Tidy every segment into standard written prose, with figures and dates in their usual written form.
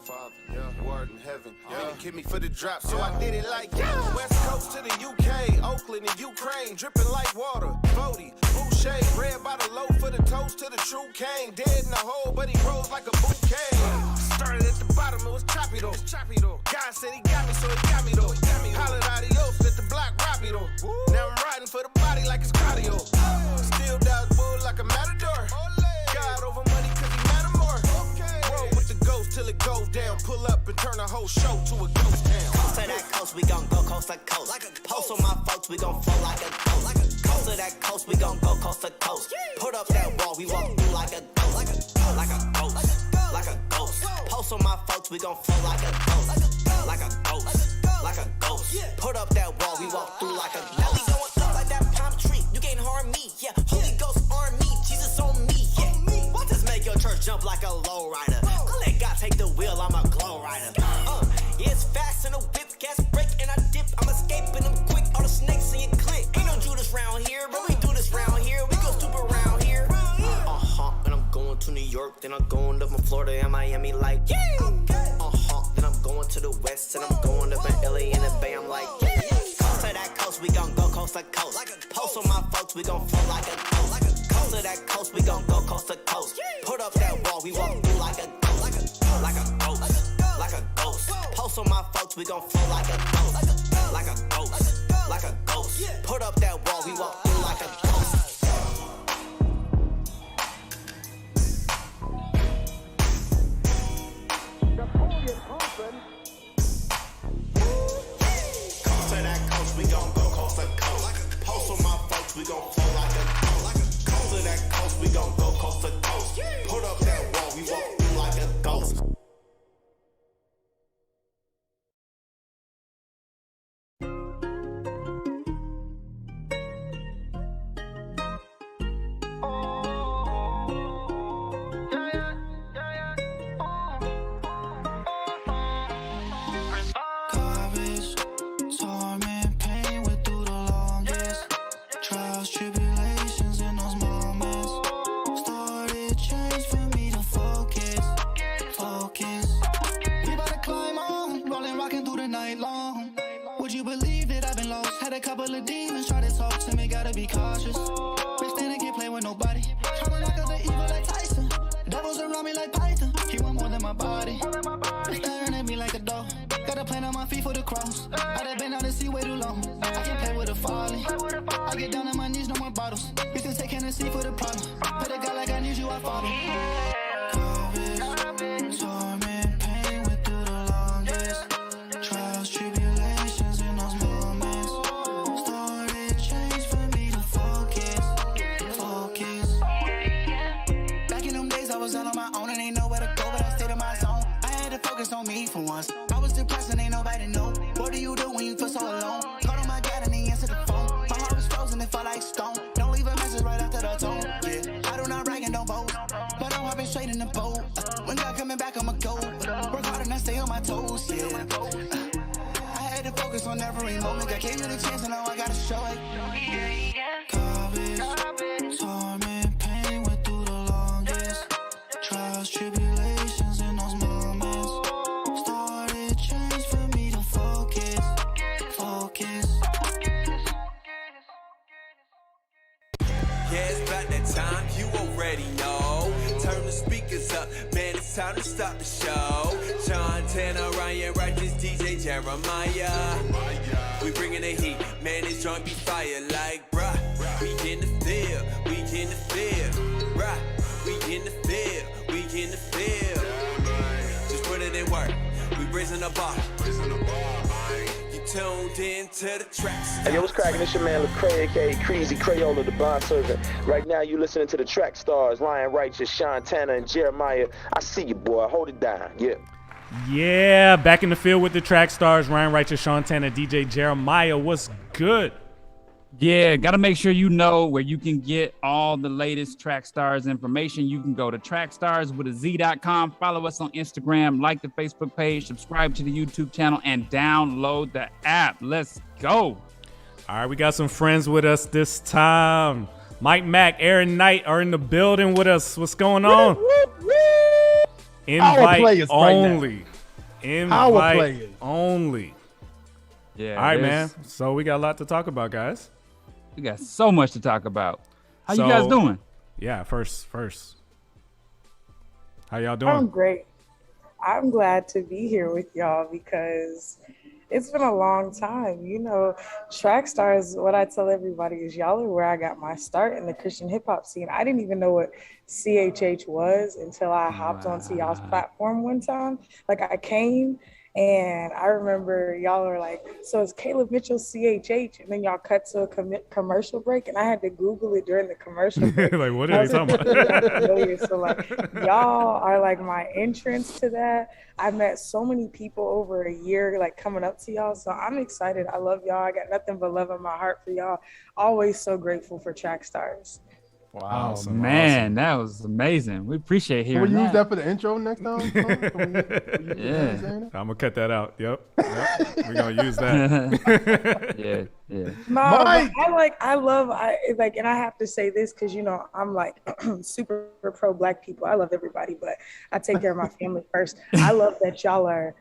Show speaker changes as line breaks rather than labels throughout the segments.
Father, who art in heaven. Minnick hit me for the drop, so I did it like West Coast to the UK, Oakland and Ukraine, dripping like water. Bodie, Boucher, red by the low for the toast to the true king. Dead in the hole, but he rose like a bouquet. Started at the bottom, it was choppy though. God said he got me, so he got me though. Hollered adios, let the block rob me though. Now I'm riding for the body like it's cardio. Still dodge bull like a matador. God over money cause he matter more. Roll with the ghost till it goes down. Pull up and turn the whole show to a ghost town.
Coast to that coast, we gon' go coast to coast. Like a post on my folks, we gon' flow like a ghost. Like a coast to that coast, we gon' go coast to coast. Put up that wall, we walk through like a ghost. Like a ghost, like a ghost. Post on my folks, we gon' flow like a ghost. Like a ghost, like a ghost. Put up that wall, we walk through like a ghost. We going up like that palm tree, you can't harm me. Yeah, Holy Ghost on me, Jesus on me. Yeah, why just make your church jump like a low rider? Let God take the wheel, I'm a glow rider. It's fast in a whip, gas break and I dip. I'm escaping them quick, all the snakes in your click. Ain't no Judas round here, but we do this round here. We go stupid round here. And I'm going to New York, then I'm going up in Florida and Miami like yeah. Then I'm going to the west and I'm going up in LA and the Bay. I'm like yeah. Coast to that coast, we gon' go coast to coast. Post on my folks, we gon' flow like a ghost. Coast to that coast, we gon' go coast to coast. Put up that wall, we walk through like a ghost. Like a ghost, like a ghost. Post on my folks, we gon' flow like a ghost. Like a ghost, like a ghost. Put up that wall, we walk through like a ghost. Coast to that coast, we gon' go coast to coast. Post on my folks, we gon' flow like a ghost. Coast to that coast, we gon' go coast to coast. Put up that wall, we walk through like a ghost.
Couple of demons try to talk to me, gotta be cautious. Bitch, they can't play with nobody. Tryna knock out the evil like Tyson. Devils around me like Python. He want more than my body. Staring at me like a dog. Got a plan on my feet for the cross. I done been out to sea way too long. I can't play with a folly. I get down on my knees, no more bottles. You can take Hennessy for the problem. Put a guy like I need you, I follow. COVID, torment, pain went through the longest. Trials, tribulations in those moments. Started change for me to focus. Back in them days I was out on my own and ain't nowhere to go, but I stayed in my zone. I had to focus on me for once. I was depressed and ain't nobody know. What do you do when you feel so alone? Called on my dad and he answered the phone. My heart was frozen, it felt like stone. Don't leave a message right after the tone. Yeah, I do not brag and don't boast, but I'm hopping straight in the boat. When God coming back, I'ma go. Work hard and I stay on my toes, yeah. I had to focus on every moment. I gave you the chance and now I gotta show it. COVID, torment, pain went through the longest. Trials, tribulations in those moments. Started change for me to focus.
Yeah, it's about that time, you already know. Turn the speakers up, man, it's time to stop the show. John Tanner, Ryan Righteous, DJ Jeremiah. We bringing the heat, man, this joint be fire like, bruh. We in the field, we in the field, bruh. We in the field, we in the field. Just put it in work, we raising the bar. You tuned in to the tracks.
Hey, yo, what's cracking? It's your man Lecrae, aka Crazy Crayola, the bond servant. Right now, you listening to the Trackstarz, Ryan Righteous, Sean Tanner, and Jeremiah. I see you, boy. Hold it down. Yeah.
Yeah, back in the field with the Trackstarz, Ryan Righteous, Sean Tanner, DJ Jeremiah. What's good?
Yeah, got to make sure you know where you can get all the latest Trackstarz information. You can go to trackstarz.com, follow us on Instagram, like the Facebook page, subscribe to the YouTube channel, and download the app. Let's go.
All right, we got some friends with us this time. Mack, Erinn Knight are in the building with us. What's going on? Invite only. Invite
players.
only.
Yeah.
All right, man. So we got a lot to talk about, guys.
We got so much to talk about. How
So-
you guys doing?
Yeah, first. How y'all doing?
I'm great. I'm glad to be here with y'all because it's been a long time. You know, Trackstarz, what I tell everybody is y'all are where I got my start in the Christian hip hop scene. I didn't even know what CHH was until I hopped onto y'all's platform one time. Like I came and I remember y'all were like, so it's Caleb Mitchell CHH, and then y'all cut to a commercial break, and I had to Google it during the commercial break.
Like, what are they talking about?
So like, y'all are like my entrance to that. I met so many people over a year, like coming up to y'all. So I'm excited. I love y'all. I got nothing but love in my heart for y'all. Always so grateful for Trackstarz.
Wow,
Man, that was amazing. We appreciate
Can
hearing
we use that for the intro next time?
Yeah.
I'm gonna cut that out. Yep. We're gonna use that.
Yeah.
No, I love, and I have to say this because, you know, I'm like super pro Black people. I love everybody, but I take care of my family first. I love that y'all are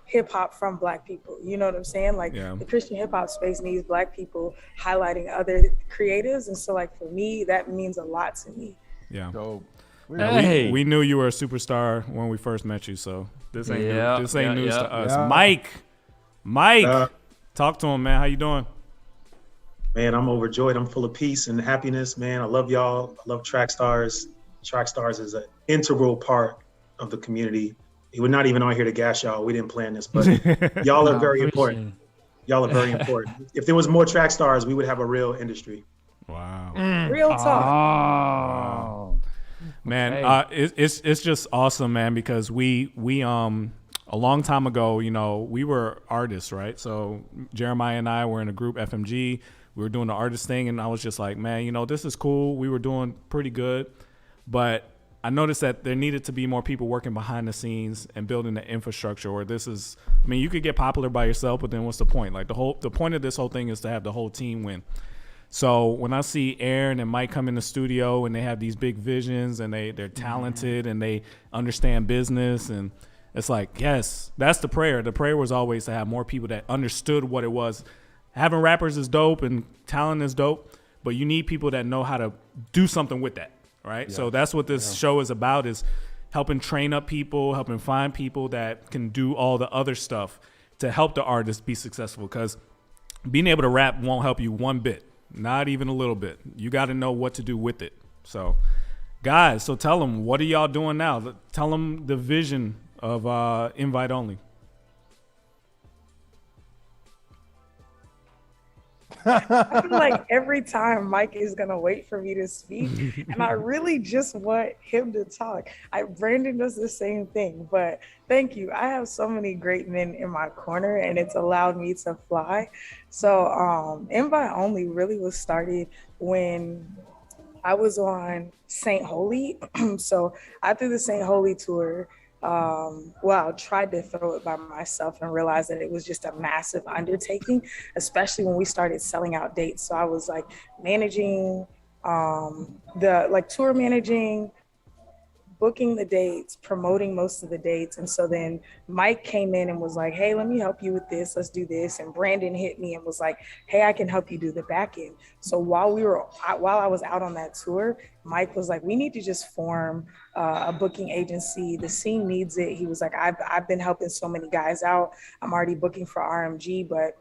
hip hop from Black people. You know what I'm saying? Like the Christian hip hop space needs Black people highlighting other creatives. And so like for me, that means a lot to me.
Yeah.
Dope.
We knew you were a superstar when we first met you, so this ain't news to us.
Yeah.
Mike, talk to him, man. How you doing?
Man, I'm overjoyed. I'm full of peace and happiness, man. I love y'all. I love Trackstarz. Trackstarz is an integral part of the community. We're not even on here to gas y'all. We didn't plan this, but y'all are very important. Y'all are very important. If there was more Trackstarz, we would have a real industry.
Wow.
Real talk.
Oh.
Man, it's just awesome, man, because we a long time ago, you know, we were artists, right? So Jeremiah and I were in a group, FMG. We were doing the artist thing, and I was just like, man, you know, this is cool. We were doing pretty good, but I noticed that there needed to be more people working behind the scenes and building the infrastructure. Or you could get popular by yourself, but then what's the point? Like the point of this whole thing is to have the whole team win. So when I see Erinn and Mike come in the studio and they have these big visions and they're talented and they understand business, and it's like, yes, that's the prayer. The prayer was always to have more people that understood what it was. Having rappers is dope and talent is dope, but you need people that know how to do something with that. Right. Yeah. So that's what this show is about, is helping train up people, helping find people that can do all the other stuff to help the artist be successful. Because being able to rap won't help you one bit, not even a little bit. You got to know what to do with it. So, guys, tell them, what are y'all doing now? Tell them the vision of Invite Only.
I feel like every time Mike is gonna wait for me to speak, and I really just want him to talk. Brandon does the same thing, but thank you. I have so many great men in my corner, and it's allowed me to fly. So Invite Only really was started when I was on St. Holy. So I threw the St. Holy tour. I tried to throw it by myself and realized that it was just a massive undertaking, especially when we started selling out dates. So I was like managing tour managing, booking the dates, promoting most of the dates. And so then Mike came in and was like, hey, let me help you with this. Let's do this. And Brandon hit me and was like, hey, I can help you do the back end. So while I was out on that tour, Mike was like, we need to just form a booking agency. The scene needs it. He was like, I've been helping so many guys out. I'm already booking for RMG, but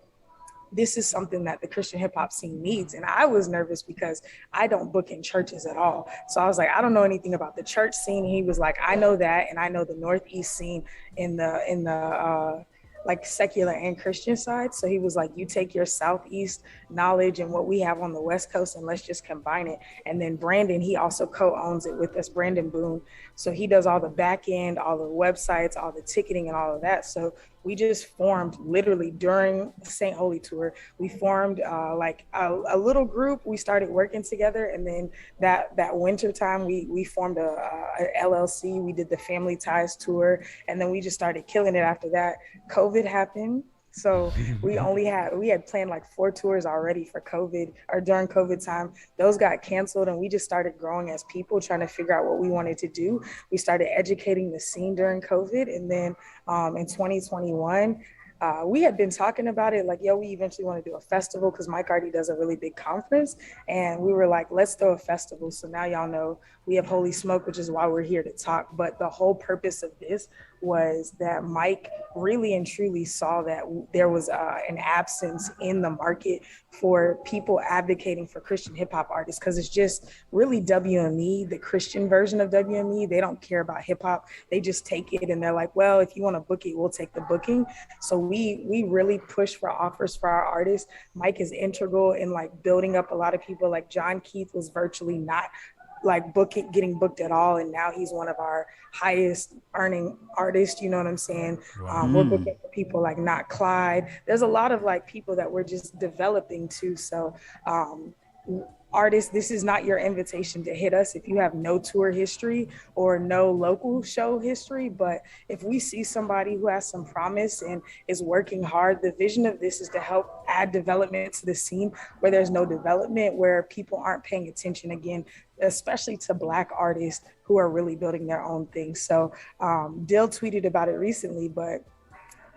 this is something that the Christian hip hop scene needs. And I was nervous because I don't book in churches at all. So I was like, I don't know anything about the church scene. He was like, I know that. And I know the Northeast scene in the like secular and Christian side. So he was like, you take your Southeast knowledge and what we have on the West Coast and let's just combine it. And then Brandon, he also co-owns it with us, Brandon Boone. So he does all the back end, all the websites, all the ticketing and all of that. So we just formed literally during St. Holy tour. We formed a little group. We started working together, and then that winter time we formed a LLC. We did the Family Ties tour, and then we just started killing it after that. COVID happened. So we had planned like 4 tours already for COVID or during COVID time. Those got canceled, and we just started growing as people, trying to figure out what we wanted to do. We started educating the scene during COVID. And then in 2021, we had been talking about it, like, yo, we eventually want to do a festival because Mike already does a really big conference. And we were like, let's throw a festival. So now y'all know we have Holy Smoke, which is why we're here to talk. But the whole purpose of this was that Mike really and truly saw that there was an absence in the market for people advocating for Christian hip hop artists, because it's just really WME, the Christian version of WME. They don't care about hip hop. They just take it and they're like, well, if you want to book it, we'll take the booking. So we really push for offers for our artists. Mike is integral in like building up a lot of people. Like John Keith was virtually not like getting booked at all, and now he's one of our highest earning artists, you know what I'm saying?
Wow.
We're booking for people like Not Clyde. There's a lot of like people that we're just developing too. So artists, this is not your invitation to hit us if you have no tour history or no local show history. But if we see somebody who has some promise and is working hard, the vision of this is to help add development to the scene where there's no development, where people aren't paying attention, again, especially to Black artists who are really building their own thing. So Dill tweeted about it recently, but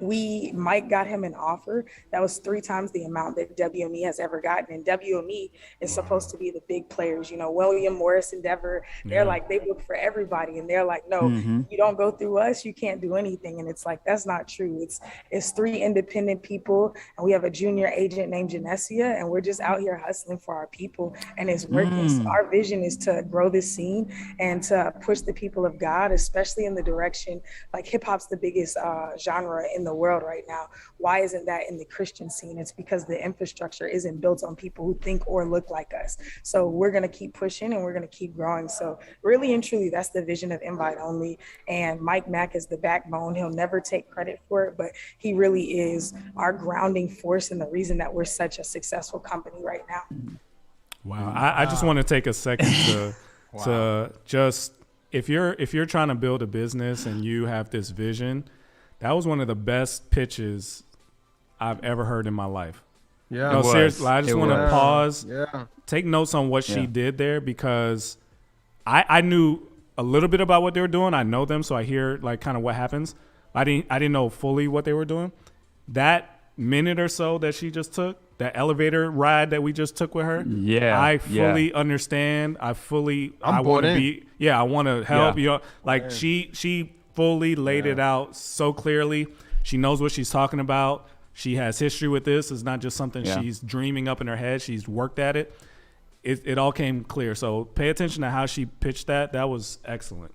Mike got him an offer that was 3 times the amount that WME has ever gotten. And WME is supposed to be the big players, you know, William Morris, Endeavor. They're like, they book for everybody. And they're like, no, you don't go through us, you can't do anything. And it's like, that's not true. It's 3 independent people. And we have a junior agent named Janessia. And we're just out here hustling for our people. And it's working. So our vision is to grow this scene and to push the people of God, especially in the direction, like hip hop's the biggest genre in the world right now. Why isn't that in the Christian scene? It's because the infrastructure isn't built on people who think or look like us. So we're going to keep pushing and we're going to keep growing. So really and truly, that's the vision of Invite Only. And Mike Mack is the backbone. He'll never take credit for it, but he really is our grounding force and the reason that we're such a successful company right now.
Wow. I just want to take a second to just, if you're trying to build a business and you have this vision, that was one of the best pitches I've ever heard in my life.
Yeah,
no, seriously, I just want to pause, take notes on what she did there, because I knew a little bit about what they were doing. I know them, so I hear like kind of what happens. I didn't know fully what they were doing. That minute or so that she just took, that elevator ride that we just took with her, I fully understand. I want to be, I want to help. You know, like she fully laid it out so clearly. She knows what she's talking about. She has history with this. It's not just something she's dreaming up in her head. She's worked at it. It all came clear. So pay attention to how she pitched that. That was excellent.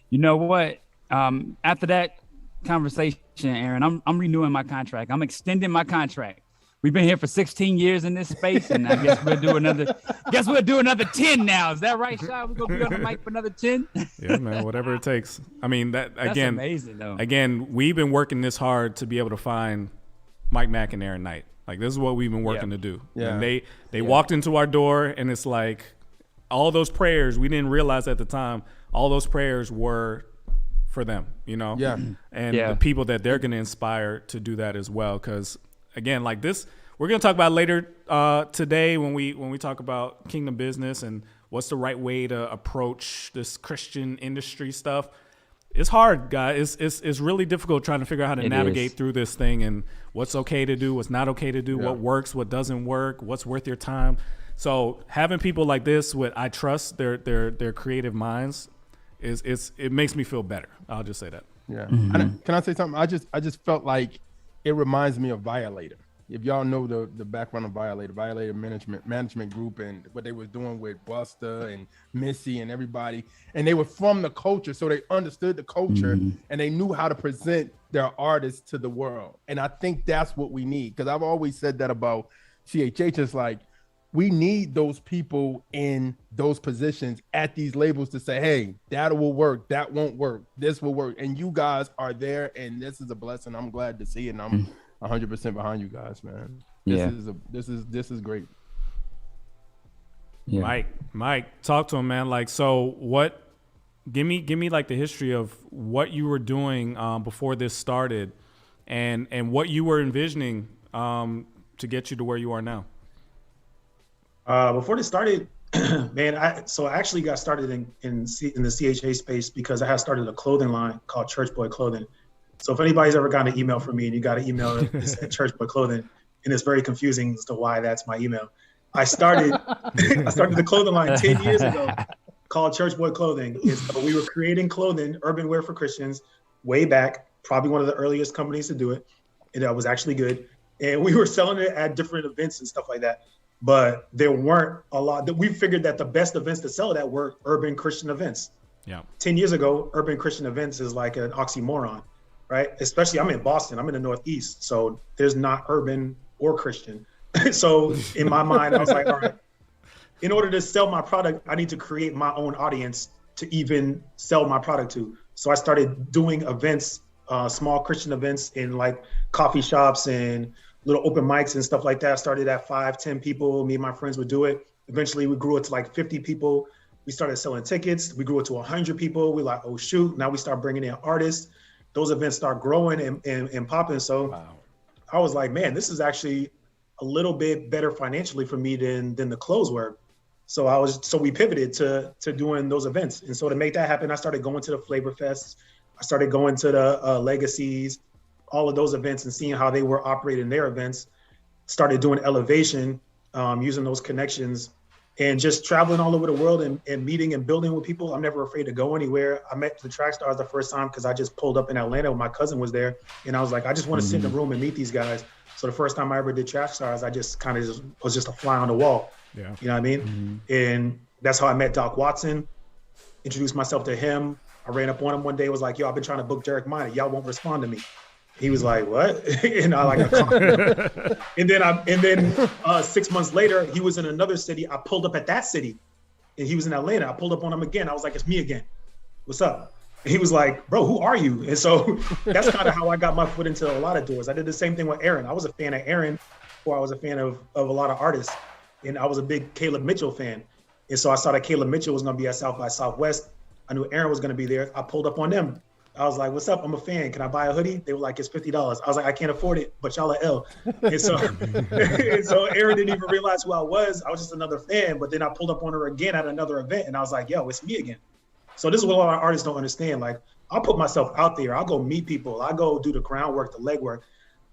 You know what? After that conversation, Erinn, I'm renewing my contract. I'm extending my contract. We've been here for 16 years in this space, and I guess we'll do another 10 now. Is that right, Shy? We're gonna be on the mic for another 10?
Yeah, man, whatever it takes. I mean, that's
amazing, though.
Again, we've been working this hard to be able to find Mike Mack and Erinn Knight. Like, this is what we've been working to do. Yeah. And they walked into our door, and it's like all those prayers, we didn't realize at the time, all those prayers were for them, you know?
Yeah.
And the people that they're going to inspire to do that as well. Because, again, like this, we're going to talk about later today when we talk about kingdom business and what's the right way to approach this Christian industry stuff. It's hard, guys. It's really difficult trying to figure out how to navigate through this thing and what's okay to do, what's not okay to do, what works, what doesn't work, what's worth your time. So having people like this with, I trust their creative minds, it makes me feel better. I'll just say that.
Yeah. Can I say something? I just felt like it reminds me of Violator. If y'all know the background of Violator management group and what they was doing with Busta and Missy and everybody, and they were from the culture, so they understood the culture and they knew how to present their artists to the world. And I think that's what we need, because I've always said that about CHH. It's like we need those people in those positions at these labels to say, hey, that will work, that won't work, this will work, and you guys are there, and this is a blessing. I'm glad to see it, and I'm 100% behind you guys, man. This is great.
Yeah. Mike, talk to him, man. Like, so what? Give me like the history of what you were doing before this started, and what you were envisioning to get you to where you are now.
Before this started, man, I actually got started in the CHA space because I had started a clothing line called Church Boy Clothing. So if anybody's ever gotten an email from me and you got an email it's at Church Boy Clothing, and it's very confusing as to why that's my email. I started the clothing line 10 years ago called Church Boy Clothing. We were creating clothing, urban wear for Christians, way back, probably one of the earliest companies to do it. And that was actually good. And we were selling it at different events and stuff like that. But there weren't a lot that we figured that the best events to sell it at were urban Christian events.
Yeah.
10 years ago, urban Christian events is like an oxymoron, right? Especially I'm in Boston, I'm in the Northeast. So there's not urban or Christian. So in my mind, I was like, all right, in order to sell my product, I need to create my own audience to even sell my product to. So I started doing events, small Christian events in like coffee shops and little open mics and stuff like that. I started at 5, 10 people. Me and my friends would do it. Eventually we grew it to like 50 people. We started selling tickets. We grew it to 100 people. We like, oh shoot. Now we start bringing in artists. Those events start growing and popping. So wow. I was like, man, this is actually a little bit better financially for me than the clothes were. So we pivoted to doing those events. And so to make that happen, I started going to the Flavor Fests. I started going to the Legacies, all of those events and seeing how they were operating their events. Started doing elevation, using those connections and just traveling all over the world and meeting and building with people. I'm never afraid to go anywhere. I met the Trackstarz the first time because I just pulled up in Atlanta when my cousin was there. And I was like, I just want to sit in the room and meet these guys. So the first time I ever did Trackstarz, I just kind of was just a fly on the wall. Yeah. You know what I mean? And that's how I met Doc Watson, introduced myself to him. I ran up on him one day, was like, yo, I've been trying to book Derek Minor. Y'all won't respond to me. He was like, what? And I like, and then 6 months later, he was in another city. I pulled up at that city and he was in Atlanta. I pulled up on him again. I was like, it's me again. What's up? And he was like, bro, who are you? And so that's kind of how I got my foot into a lot of doors. I did the same thing with Erinn. I was a fan of Erinn before I was a fan of a lot of artists. And I was a big Caleb Mitchell fan. And so I saw that Caleb Mitchell was going to be at South by Southwest. I knew Erinn was going to be there. I pulled up on them. I was like, what's up? I'm a fan. Can I buy a hoodie? They were like, it's $50. I was like, I can't afford it, but y'all are L. And so, Erinn didn't even realize who I was. I was just another fan. But then I pulled up on her again at another event. And I was like, yo, it's me again. So this is what a lot of artists don't understand. Like, I'll put myself out there. I'll go meet people. I go do the groundwork, the legwork.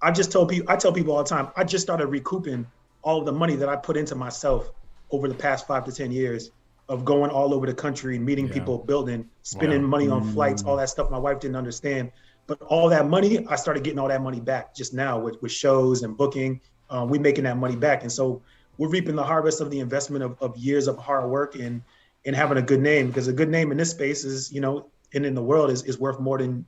I tell people all the time, I just started recouping all of the money that I put into myself over the past 5 to 10 years of going all over the country, meeting people, building, spending money on flights, all that stuff my wife didn't understand. But all that money, I started getting all that money back just now with shows and booking. We're making that money back. And so we're reaping the harvest of the investment of years of hard work and having a good name, because a good name in this space is, you know, and in the world is worth more than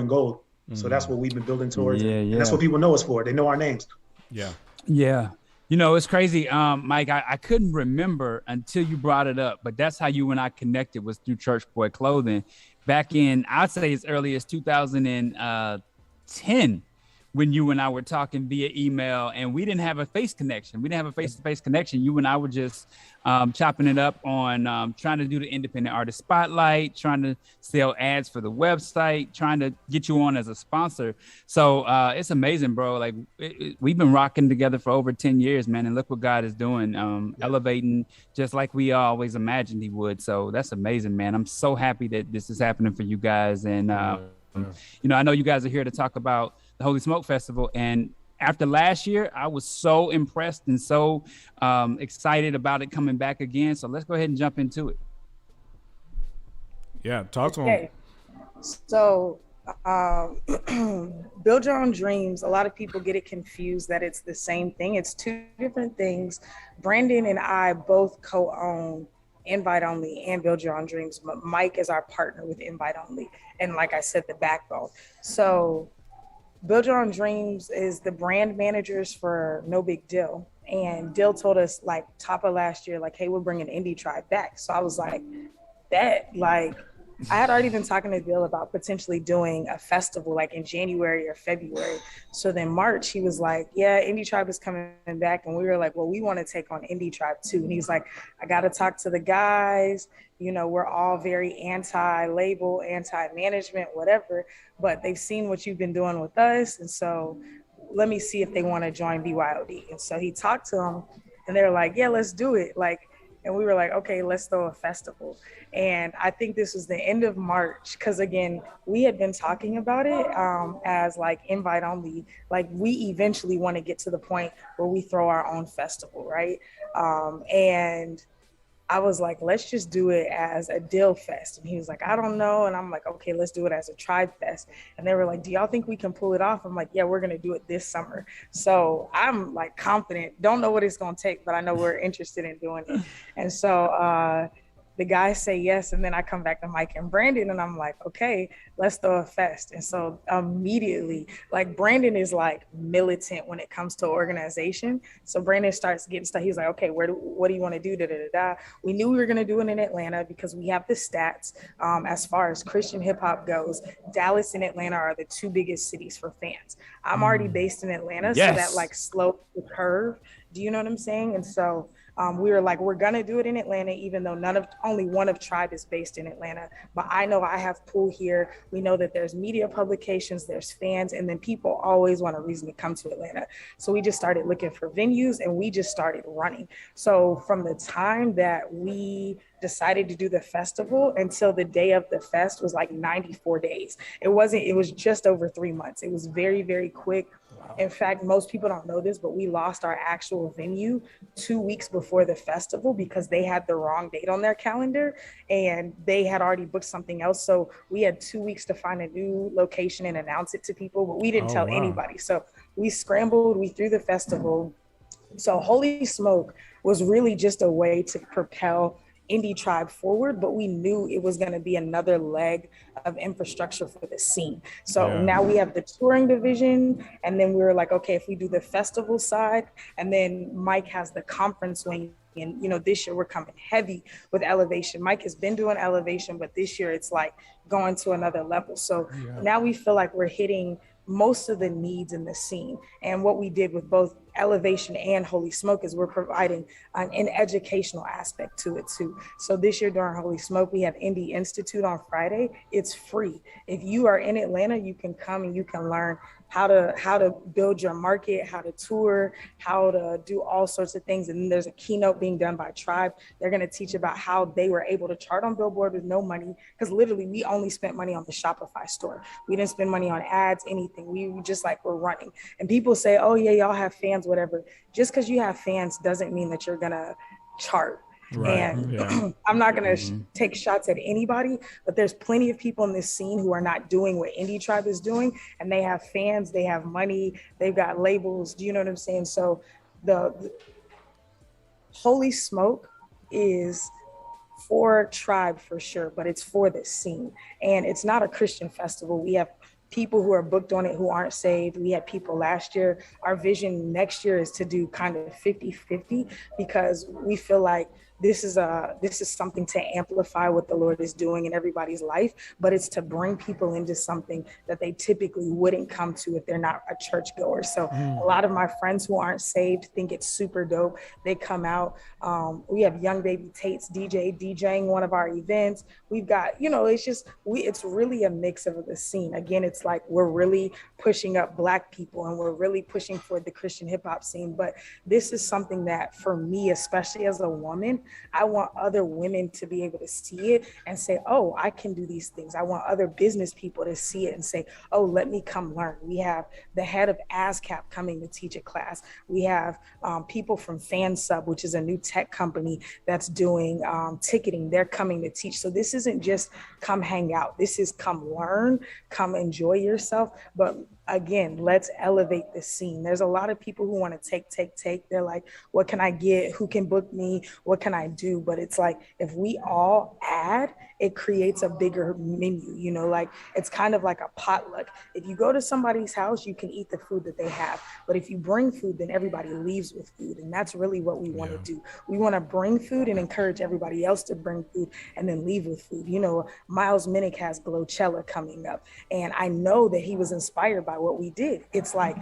gold. So that's what we've been building towards. And that's what people know us for. They know our names.
Yeah. Yeah. You know, it's crazy, Mike, I couldn't remember until you brought it up, but that's how you and I connected, was through Church Boy Clothing back in, I'd say as early as 2010, when you and I were talking via email, and we didn't have a face connection. We didn't have a face-to-face connection. You and I were just chopping it up on trying to do the independent artist spotlight, trying to sell ads for the website, trying to get you on as a sponsor. So it's amazing, bro. Like we've been rocking together for over 10 years, man. And look what God is doing, elevating just like we always imagined he would. So that's amazing, man. I'm so happy that this is happening for you guys. And, you know, I know you guys are here to talk about the Holy Smoke Festival. And after last year, I was so impressed and so excited about it coming back again. So let's go ahead and jump into it.
Yeah, talk to him.
So build your own dreams. A lot of people get it confused that it's the same thing. It's two different things. Brandon and I both co-own Invite Only and Build Your Own Dreams. But Mike is our partner with Invite Only. And like I said, the backbone. So Build Your Own Dreams is the brand managers for No Big Deal. And Dill told us top of last year, like, hey, we're bringing Indie Tribe back. So I was like, I had already been talking to Bill about potentially doing a festival like in January or February. So then March, he was like, yeah, Indie Tribe is coming back. And we were like, well, we want to take on Indie Tribe too. And he's like, I got to talk to the guys. You know, we're all very anti-label, anti-management, whatever, but they've seen what you've been doing with us. And so let me see if they want to join BYOD. And so he talked to them and they were like, yeah, let's do it. Like, and we were like, okay, let's throw a festival. And I think this was the end of March, because again, we had been talking about it as like invite only. Like we eventually want to get to the point where we throw our own festival, right? And I was like, let's just do it as a Dill Fest. And he was like, I don't know. And I'm like, okay, let's do it as a Tribe Fest. And they were like, do y'all think we can pull it off? I'm like, yeah, we're going to do it this summer. So I'm like confident, don't know what it's going to take, but I know we're interested in doing it. And so the guys say yes. And then I come back to Mike and Brandon and I'm like, okay, let's throw a fest. And so immediately, like Brandon is like militant when it comes to organization. So Brandon starts getting stuff. He's like, okay, what do you want to do? Da, da, da, da. We knew we were going to do it in Atlanta because we have the stats. As far as Christian hip hop goes, Dallas and Atlanta are the two biggest cities for fans. I'm already based in Atlanta. Yes. So that like slopes the curve. Do you know what I'm saying? And so we were like, we're gonna do it in Atlanta, even though only one of Tribe is based in Atlanta. But I know I have pull here. We know that there's media publications, there's fans, and then people always want a reason to come to Atlanta. So we just started looking for venues and we just started running. So from the time that we decided to do the festival until the day of the fest was like 94 days. It was just over 3 months. It was very, very quick. In fact, most people don't know this, but we lost our actual venue 2 weeks before the festival because they had the wrong date on their calendar and they had already booked something else. So we had 2 weeks to find a new location and announce it to people, but we didn't tell anybody. So we scrambled, we threw the festival. So Holy Smoke was really just a way to propel Indie Tribe forward, but we knew it was going to be another leg of infrastructure for the scene. So now we have the touring division, and then we were like, okay, if we do the festival side, and then Mike has the conference wing. And, you know, this year we're coming heavy with Elevation. Mike has been doing Elevation, but this year it's like going to another level. So now we feel like we're hitting most of the needs in the scene. And what we did with both Elevation and Holy Smoke is we're providing an educational aspect to it too. So this year during Holy Smoke, we have Indie Institute on Friday. It's free. If you are in Atlanta, you can come and you can learn how to build your market, how to tour, how to do all sorts of things. And then there's a keynote being done by Tribe. They're going to teach about how they were able to chart on Billboard with no money, because literally we only spent money on the Shopify store. We didn't spend money on ads, anything. We just like we're running. And people say, oh yeah, y'all have fans, whatever. Just because you have fans doesn't mean that you're going to chart. Right. And I'm not going to take shots at anybody, but there's plenty of people in this scene who are not doing what Indie Tribe is doing, and they have fans, they have money, they've got labels. Do you know what I'm saying? So the Holy Smoke is for Tribe for sure, but it's for the scene. And it's not a Christian festival. We have people who are booked on it who aren't saved. We had people last year. Our vision next year is to do kind of 50-50, because we feel like this is something to amplify what the Lord is doing in everybody's life, but it's to bring people into something that they typically wouldn't come to if they're not a church goer. So a lot of my friends who aren't saved think it's super dope. They come out. We have Young Baby Tate's DJing one of our events. We've got, you know, it's really a mix of the scene. Again, it's like we're really pushing up Black people and we're really pushing for the Christian hip hop scene. But this is something that for me, especially as a woman, I want other women to be able to see it and say, oh, I can do these things. I want other business people to see it and say, oh, let me come learn. We have the head of ASCAP coming to teach a class. We have people from FanSub, which is a new tech company that's doing ticketing. They're coming to teach. So this isn't just come hang out. This is come learn, come enjoy yourself. But again, let's elevate the scene. There's a lot of people who want to take. They're like, what can I get? Who can book me? What can I do? But it's like, if we all add it creates a bigger menu, you know, like it's kind of like a potluck. If you go to somebody's house, you can eat the food that they have. But if you bring food, then everybody leaves with food. And that's really what we want to do. We want to bring food and encourage everybody else to bring food and then leave with food. You know, Miles Minnick has Glowchella coming up. And I know that he was inspired by what we did. It's like,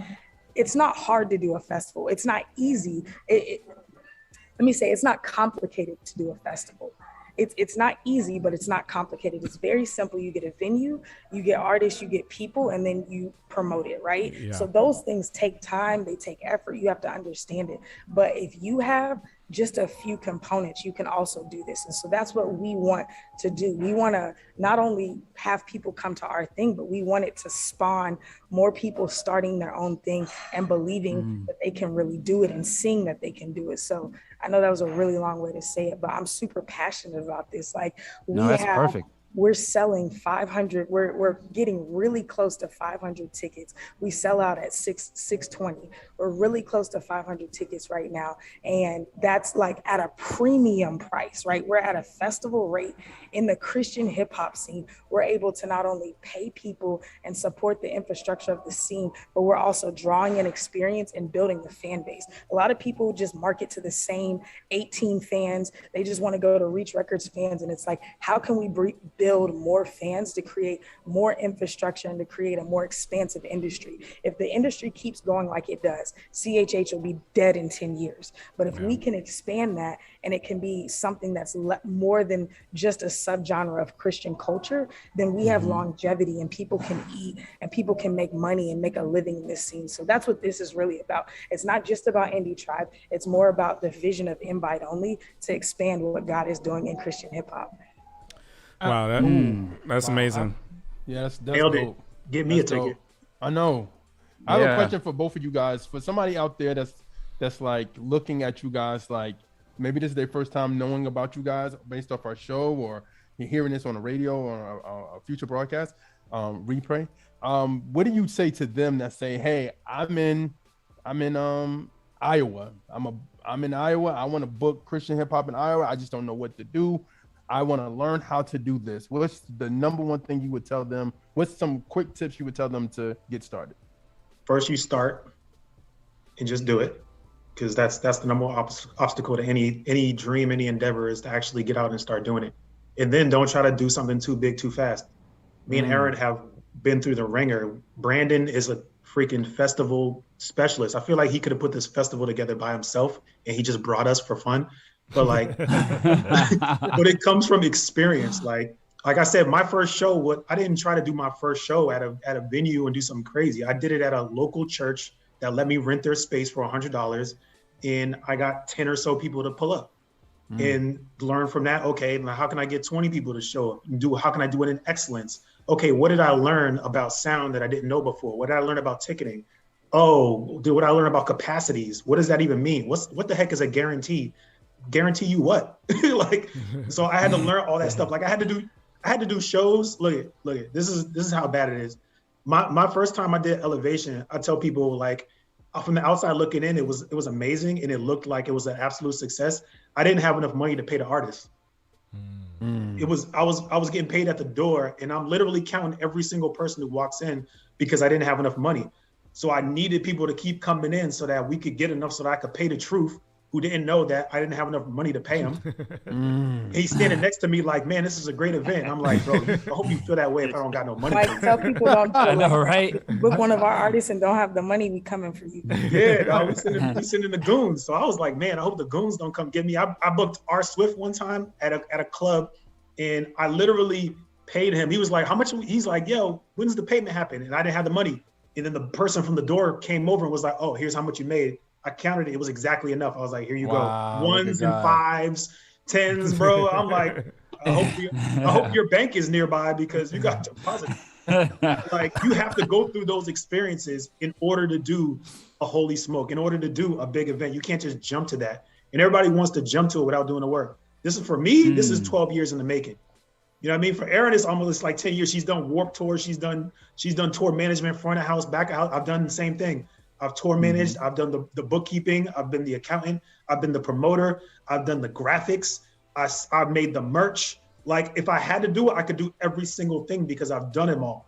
it's not hard to do a festival. It's not easy. Let me say, it's not complicated to do a festival. It's not easy, but it's not complicated. It's very simple. You get a venue, you get artists, you get people, and then you promote it, right?
Yeah.
So those things take time, they take effort. You have to understand it. But if you have just a few components, you can also do this. And so that's what we want to do. We want to not only have people come to our thing, but we want it to spawn more people starting their own thing and believing that they can really do it and seeing that they can do it. So I know that was a really long way to say it, but I'm super passionate about this. Like
perfect.
We're selling 500. We're getting really close to 500 tickets. We sell out at 620. We're really close to 500 tickets right now. And that's like at a premium price, right? We're at a festival rate in the Christian hip hop scene. We're able to not only pay people and support the infrastructure of the scene, but we're also drawing an experience and building the fan base. A lot of people just market to the same 18 fans. They just want to go to Reach Records fans. And it's like, how can we build more fans to create more infrastructure and to create a more expansive industry? If the industry keeps going like it does, CHH will be dead in 10 years. But if we can expand that and it can be something that's more than just a subgenre of Christian culture, then we have longevity and people can eat and people can make money and make a living in this scene. So that's what this is really about. It's not just about Indie Tribe. It's more about the vision of Invite Only to expand what God is doing in Christian hip hop.
Wow, that's amazing.
That's
Nailed it.
dope.
Get me
That's
a ticket.
dope. I know. I have a question for both of you guys. For somebody out there that's like looking at you guys, like maybe this is their first time knowing about you guys based off our show, or you're hearing this on the radio or a future broadcast, replay. What do you say to them that say, "Hey, I'm in Iowa. I'm in Iowa. I want to book Christian hip hop in Iowa. I just don't know what to do. I want to learn how to do this." What's the number one thing you would tell them? What's some quick tips you would tell them to get started?
First, you start and just do it, because that's the number one obstacle to any dream, any endeavor, is to actually get out and start doing it. And then don't try to do something too big too fast. Me and Erinn have been through the ringer. Brandon is a freaking festival specialist. I feel like he could have put this festival together by himself and he just brought us for fun. But like, but it comes from experience. Like I said, my first show, I didn't try to do my first show at a venue and do something crazy. I did it at a local church that let me rent their space for $100, and I got 10 or so people to pull up and learn from that. Okay, now how can I get 20 people to show up? How can I do it in excellence? Okay, what did I learn about sound that I didn't know before? What did I learn about ticketing? Oh, what did I learn about capacities? What does that even mean? What the heck is a guarantee? Guarantee you what? Like, so I had to learn all that stuff. Like I had to do shows. Look at this is how bad it is. My first time I did Elevation, I tell people, like, from the outside looking in, it was amazing and it looked like it was an absolute success. I didn't have enough money to pay the artists. I was getting paid at the door, and I'm literally counting every single person who walks in because I didn't have enough money. So I needed people to keep coming in so that we could get enough so that I could pay the truth, who didn't know that I didn't have enough money to pay him. He's standing next to me like, "Man, this is a great event." I'm like, "Bro, I hope you feel that way if I don't got no money."
Like, tell people don't do it.
I know, right?
Book one of our artists and don't have the money, we coming for you.
Yeah, we sending the goons. So I was like, man, I hope the goons don't come get me. I booked R. Swift one time at a club, and I literally paid him. He was like, "How much?" He's like, "Yo, when's the payment happen?" And I didn't have the money. And then the person from the door came over and was like, "Oh, here's how much you made." I counted it. It was exactly enough. I was like, "Here you go. Ones and fives, tens, bro." I'm like, I hope your bank is nearby because you got deposit. Like, you have to go through those experiences in order to do a holy smoke, in order to do a big event. You can't just jump to that. And everybody wants to jump to it without doing the work. This is, for me, this is 12 years in the making. You know what I mean? For Erinn, it's almost like 10 years. She's done Warped Tour. She's done tour management, front of house, back of house. I've done the same thing. I've tour managed. I've done the bookkeeping. I've been the accountant. I've been the promoter. I've done the graphics. I've made the merch. like if I had to do it, I could do every single thing because I've done them all.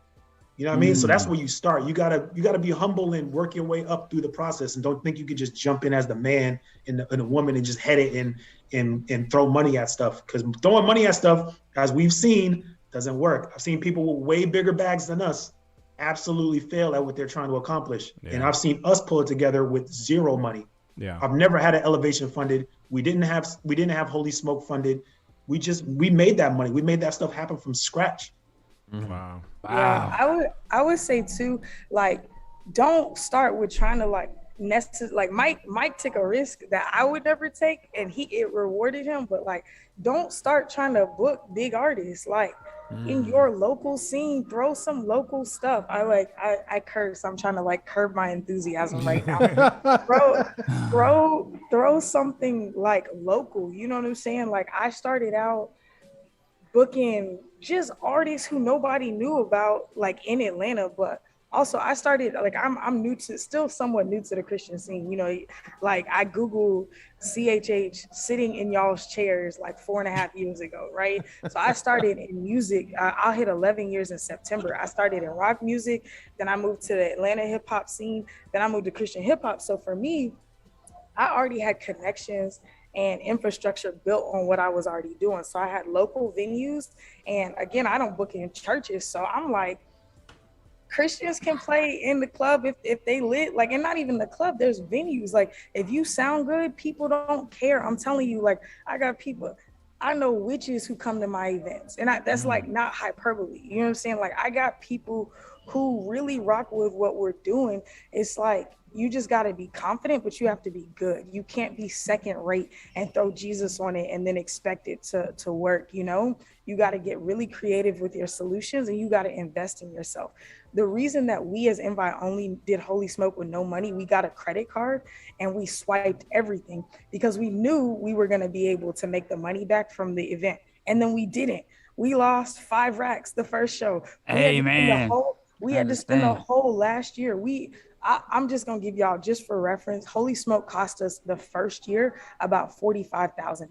You know what I mean? So that's where you start. You gotta be humble and work your way up through the process, and don't think you can just jump in as the man and the woman and just head it and throw money at stuff. Because throwing money at stuff, as we've seen, doesn't work. I've seen people with way bigger bags than us absolutely fail at what they're trying to accomplish. Yeah. And I've seen us pull it together with zero money.
Yeah.
I've never had an Elevation funded. We didn't have Holy Smoke funded. We made that money. We made that stuff happen from scratch.
Wow.
Yeah, I would say too, like, don't start with trying to like Mike took a risk that I would never take, and it rewarded him. But like, don't start trying to book big artists. Like in your local scene, throw some local stuff. I curse. I'm trying to like curb my enthusiasm right now. throw something like local. You know what I'm saying? Like I started out booking just artists who nobody knew about, like in Atlanta, but also I started like I'm still somewhat new to the Christian scene. You know, like I Googled CHH sitting in y'all's chairs like 4.5 years ago, right? So I started in music. I'll hit 11 years in September. I started in rock music, then I moved to the Atlanta hip hop scene, then I moved to Christian hip hop. So for me, I already had connections and infrastructure built on what I was already doing. So I had local venues, and again, I don't book in churches. So I'm like, Christians can play in the club if they lit, like, and not even the club, there's venues. Like if you sound good, people don't care. I'm telling you, like I know witches who come to my events, and that's like not hyperbole. You know what I'm saying? Like I got people who really rock with what we're doing. It's like, you just got to be confident, but you have to be good. You can't be second rate and throw Jesus on it and then expect it to work. You know, you got to get really creative with your solutions, and you got to invest in yourself. The reason that we as Invite Only did Holy Smoke with no money, we got a credit card and we swiped everything because we knew we were going to be able to make the money back from the event. And then we didn't. We lost 5 racks the first show. We had to spend the whole last year. I'm just going to give y'all, just for reference, Holy Smoke cost us the first year about $45,000.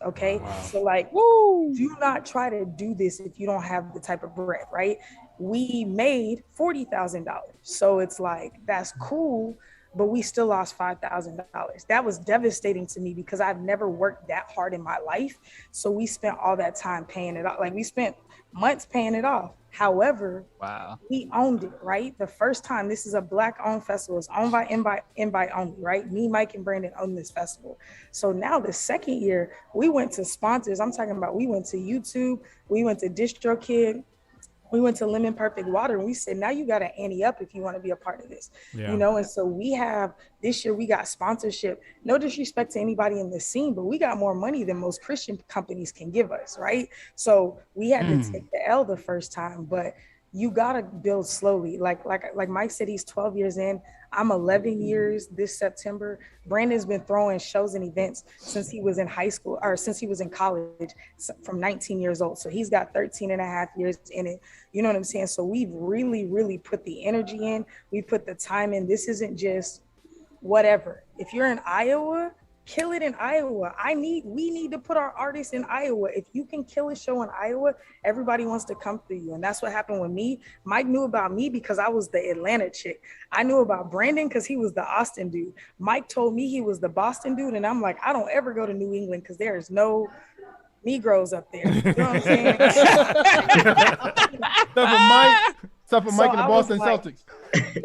Okay. Wow. So like, do not try to do this if you don't have the type of bread, right? We made $40,000. So it's like, that's cool, but we still lost $5,000. That was devastating to me because I've never worked that hard in my life. So we spent all that time paying it off. Like we spent months paying it off. However, we owned it, right? The first time, this is a Black-owned festival. It's owned by Invite Only, right? Me, Mike, and Brandon own this festival. So now the second year, we went to sponsors. I'm talking about, we went to YouTube, we went to DistroKid, we went to Lemon Perfect Water, and we said, now you got to ante up if you want to be a part of this, you know? And so this year we got sponsorship. No disrespect to anybody in the scene, but we got more money than most Christian companies can give us, right? So we had to take the L the first time, but you got to build slowly. Like Mike said, he's 12 years in. I'm 11 years this September. Brandon's been throwing shows and events since he was in high school, or since he was in college, from 19 years old. So he's got 13 and a half years in it. You know what I'm saying? So we've really, really put the energy in. We put the time in. This isn't just whatever. If you're in Iowa, kill it in Iowa. We need to put our artists in Iowa. If you can kill a show in Iowa, everybody wants to come through you. And that's what happened with me. Mike knew about me because I was the Atlanta chick. I knew about Brandon because he was the Austin dude. Mike told me he was the Boston dude. And I'm like, I don't ever go to New England because there's no Negroes up there. You know what I'm saying?
Except for Mike and the Boston Celtics.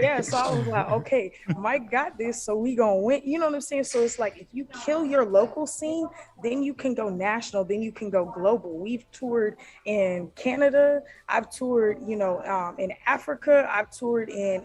Yeah, so I was like, okay, Mike got this, so we gonna win. You know what I'm saying? So it's like, if you kill your local scene, then you can go national, then you can go global. We've toured in Canada, I've toured, in Africa, I've toured in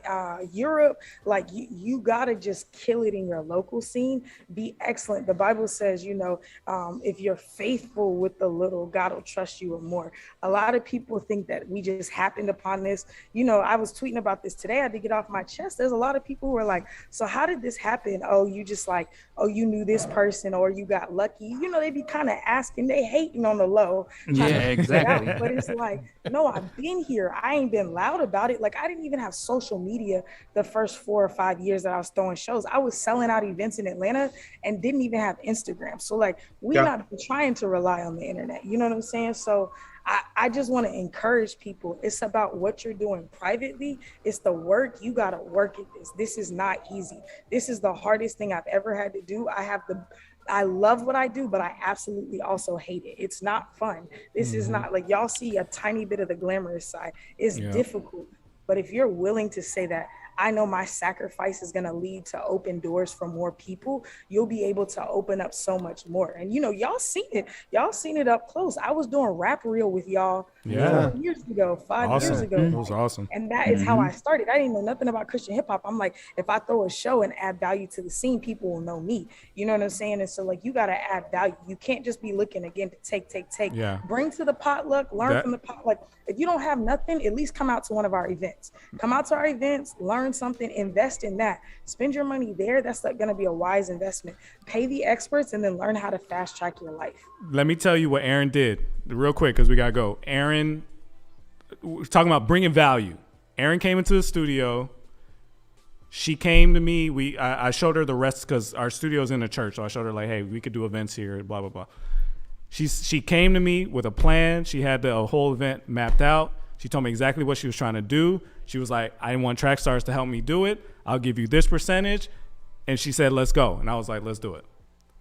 Europe. Like you gotta just kill it in your local scene. Be excellent. The Bible says, if you're faithful with the little, God will trust you with more. A lot of people think that we just happened upon this. I was tweeting about this today. I had to get off my chest. There's a lot of people who are like, so how did this happen? Oh, you just like, oh, you knew this person or you got lucky. They be kind of asking, they hating on the low.
Yeah, exactly.
But it's like, no, I've been here. I ain't been loud about it. Like, I didn't even have social media the first 4 or 5 years that I was throwing shows. I was selling out events in Atlanta and didn't even have Instagram. So like, we're not trying to rely on the internet. You know what I'm saying? So I just want to encourage people. It's about what you're doing privately. It's the work. You got to work at this. This is not easy. This is the hardest thing I've ever had to do. I love what I do, but I absolutely also hate it. It's not fun. This is not like, y'all see a tiny bit of the glamorous side. It's difficult. But if you're willing to say that, I know my sacrifice is going to lead to open doors for more people, you'll be able to open up so much more. And, y'all seen it. Y'all seen it up close. I was doing rap reel with y'all 4 years ago, 5 years ago.
It was awesome.
And that is how I started. I didn't know nothing about Christian hip hop. I'm like, if I throw a show and add value to the scene, people will know me. You know what I'm saying? And so like, you got to add value. You can't just be looking again to take.
Yeah.
Bring to the potluck, learn from the potluck. If you don't have nothing, at least come out to one of our events. Come out to our events, learn something, invest in that. Spend your money there. That's like going to be a wise investment. Pay the experts and then learn how to fast track your life.
Let me tell you what Erinn did real quick because we got to go. Erinn, we're talking about bringing value. Erinn came into the studio. She came to me. I showed her the rest because our studio's in the church. So I showed her like, hey, we could do events here, blah, blah, blah. She came to me with a plan. She had the whole event mapped out. She told me exactly what she was trying to do. She was like, I want Trackstarz to help me do it. I'll give you this percentage. And she said, let's go. And I was like, let's do it.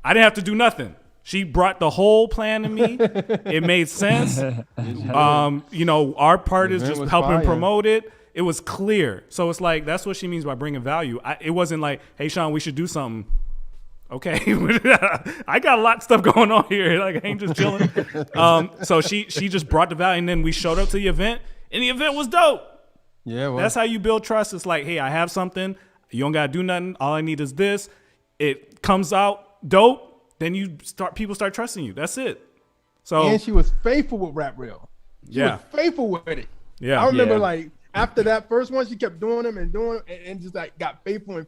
I didn't have to do nothing. She brought the whole plan to me. It made sense. Our part is just helping promote it. It was clear. So it's like, that's what she means by bringing value. It wasn't like, hey, Sean, we should do something. Okay, I got a lot of stuff going on here. Like I ain't just chilling. So she just brought the value, and then we showed up to the event, and the event was dope.
Yeah, well,
that's how you build trust. It's like, hey, I have something. You don't gotta do nothing. All I need is this. It comes out dope. Then people start trusting you. That's it. So
and she was faithful with Rap Real. She was faithful with it.
Yeah,
I remember like after that first one, she kept doing them and just like got faithful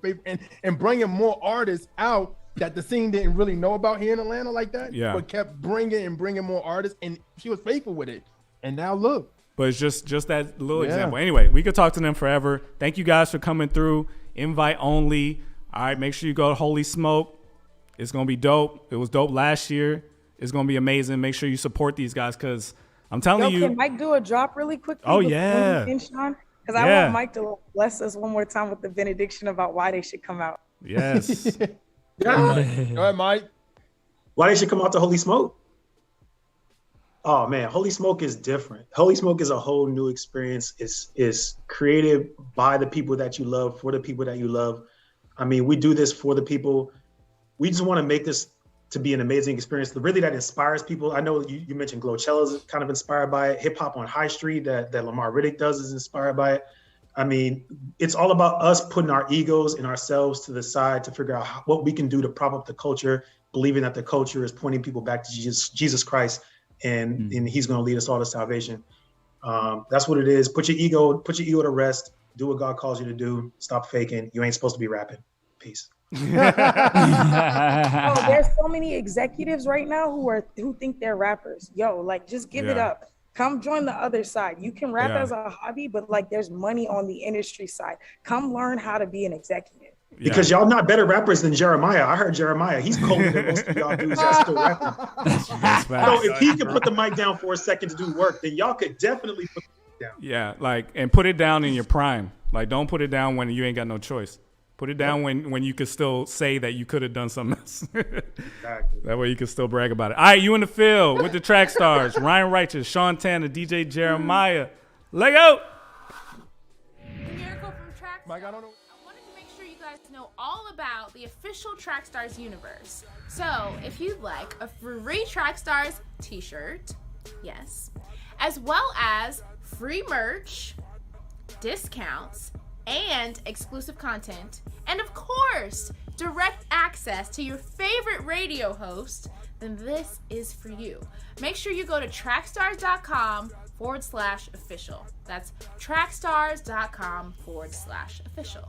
and bringing more artists out that the scene didn't really know about here in Atlanta like that. Yeah. But kept bringing more artists, and she was faithful with it. And now look.
But it's just that little example. Anyway, we could talk to them forever. Thank you guys for coming through. Invite only. All right, make sure you go to Holy Smoke. It's going to be dope. It was dope last year. It's going to be amazing. Make sure you support these guys because I'm telling you.
Can Mike do a drop really quickly?
Oh, yeah.
Because I want Mike to bless us one more time with the benediction about why they should come out.
Yes.
Go
ahead, Mike.
Why they should come out to Holy Smoke? Oh man, Holy Smoke is different. Holy Smoke is a whole new experience. It's created by the people that you love, for the people that you love. I mean, we do this for the people. We just want to make this to be an amazing experience. Really, that inspires people. I know you mentioned Glowcella's is kind of inspired by it. Hip Hop on High Street that Lamar Riddick does is inspired by it. I mean, it's all about us putting our egos and ourselves to the side to figure out what we can do to prop up the culture, believing that the culture is pointing people back to Jesus Christ, and he's going to lead us all to salvation. That's what it is. Put your ego to rest. Do what God calls you to do. Stop faking. You ain't supposed to be rapping. Peace.
There's so many executives right now who think they're rappers. Yo, like just give it up. Come join the other side. You can rap as a hobby, but like there's money on the industry side. Come learn how to be an executive.
Because y'all not better rappers than Jeremiah. I heard Jeremiah. He's colder than most of y'all dudes that still rapping. So if he could put the mic down for a second to do work, then y'all could definitely put it down.
Yeah, like, and put it down in your prime. Like, don't put it down when you ain't got no choice. Put it down when you could still say that you could have done something else.
Exactly.
That way you can still brag about it. All right, you in the field with the Trackstarz. Ryan Righteous, Sean Tanner, DJ Jeremiah. Let go.
Miracle from Trackstarz.
Mike, I don't know.
I wanted to make sure you guys know all about the official Trackstarz Universe. So if you'd like a free Trackstarz t-shirt, yes, as well as free merch, discounts, and exclusive content, and of course, direct access to your favorite radio host, then this is for you. Make sure you go to trackstarz.com/official. That's trackstarz.com/official.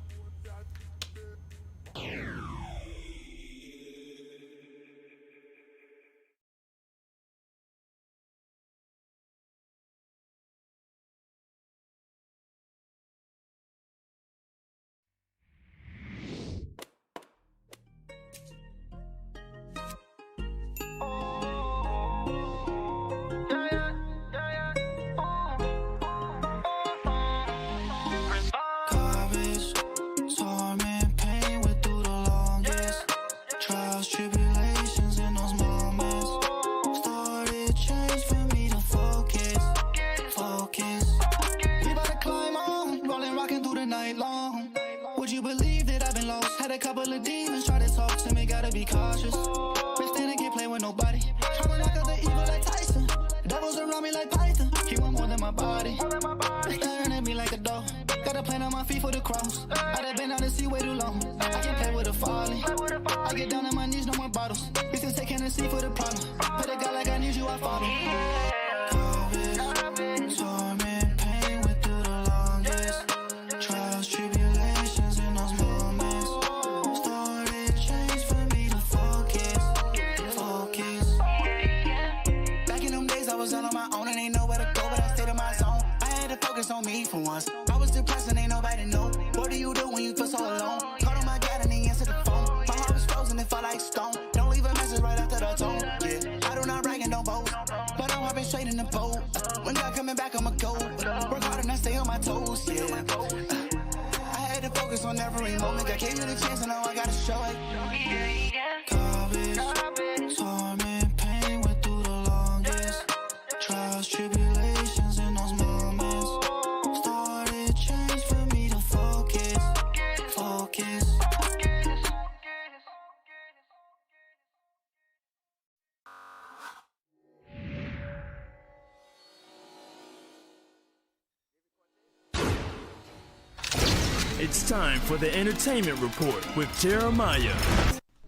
It's time for the Entertainment Report with Jeremiah.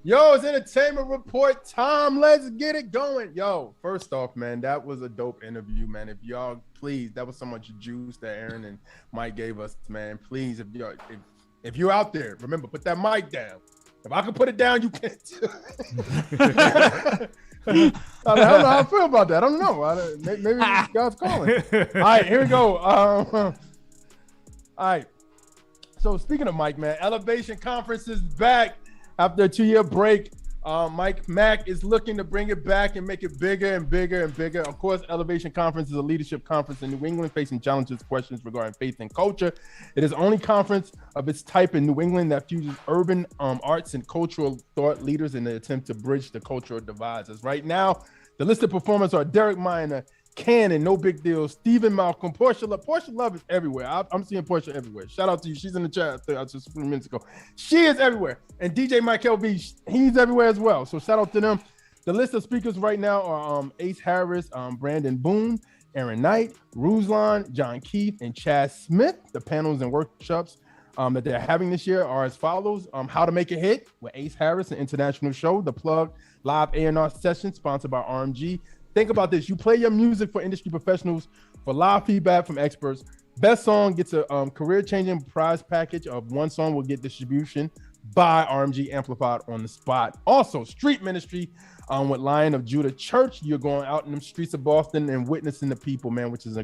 Yo, it's Entertainment Report time. Let's get it going. Yo, first off, man, that was a dope interview, man. If y'all, please, that was so much juice that Erinn and Mike gave us, man. Please, if you're out there, remember, put that mic down. If I can put it down, you can too. I don't know how I feel about that. I don't know. Maybe God's calling. All right, here we go. All right. So speaking of Mike, man, Elevation Conference is back after a 2-year break. Mack is looking to bring it back and make it bigger and bigger and bigger. Of course, Elevation Conference is a leadership conference in New England facing challenges, questions regarding faith and culture. It is the only conference of its type in New England that fuses urban arts and cultural thought leaders in the attempt to bridge the cultural divides. As right now, the listed performers are Derek Minor, Cannon, No Big Deal, Stephen Malcolm, Portia Love. Portia Love is everywhere. I'm seeing Portia everywhere. Shout out to you. She's in the chat just a few minutes ago. She is everywhere. And DJ Michael B, he's everywhere as well. So shout out to them. The list of speakers right now are Ace Harris, Brandon Boone, Aaron Knight, Ruslan, John Keith, and Chaz Smith. The panels and workshops that they're having this year are as follows. How to Make a Hit with Ace Harris, an international show. The Plug live A&R session sponsored by RMG. Think about this. You play your music for industry professionals for live feedback from experts. Best song gets a career-changing prize package of one song will get distribution by RMG amplified on the spot. Also, street ministry with Lion of Judah Church. You're going out in the streets of Boston and witnessing the people, man, which is the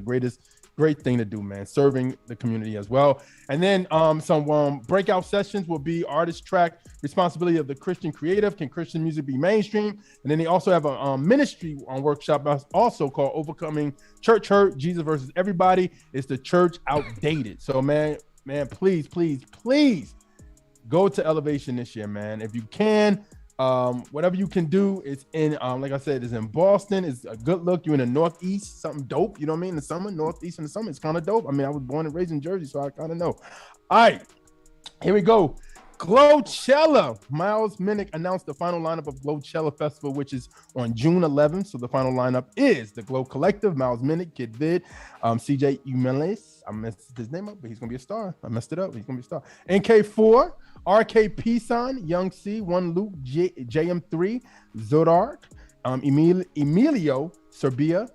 great thing to do, man, serving the community as well. And then some breakout sessions will be artist track, responsibility of the Christian creative. Can Christian music be mainstream? And then they also have a ministry workshop also called Overcoming Church Hurt, Jesus versus Everybody. It's the church outdated. So man, please go to Elevation this year, man. If you can, whatever you can do, it's in like I said, it's in Boston. It's a good look. You're in the Northeast, something dope, you know what I mean? In the summer, Northeast in the summer, it's kind of dope. I mean, I was born and raised in Jersey, so I kind of know. All right, here we go. Glowchella. Miles Minnick announced the final lineup of Glowchella Festival, which is on June 11th. So the final lineup is the Glow Collective, Miles Minnick, Kid Vid, CJ Umeles. I messed his name up, but he's gonna be a star. I messed it up. He's gonna be a star. NK4, RK Pisan, Young C, One Luke, JM3, Zodark, Emilio Serbia,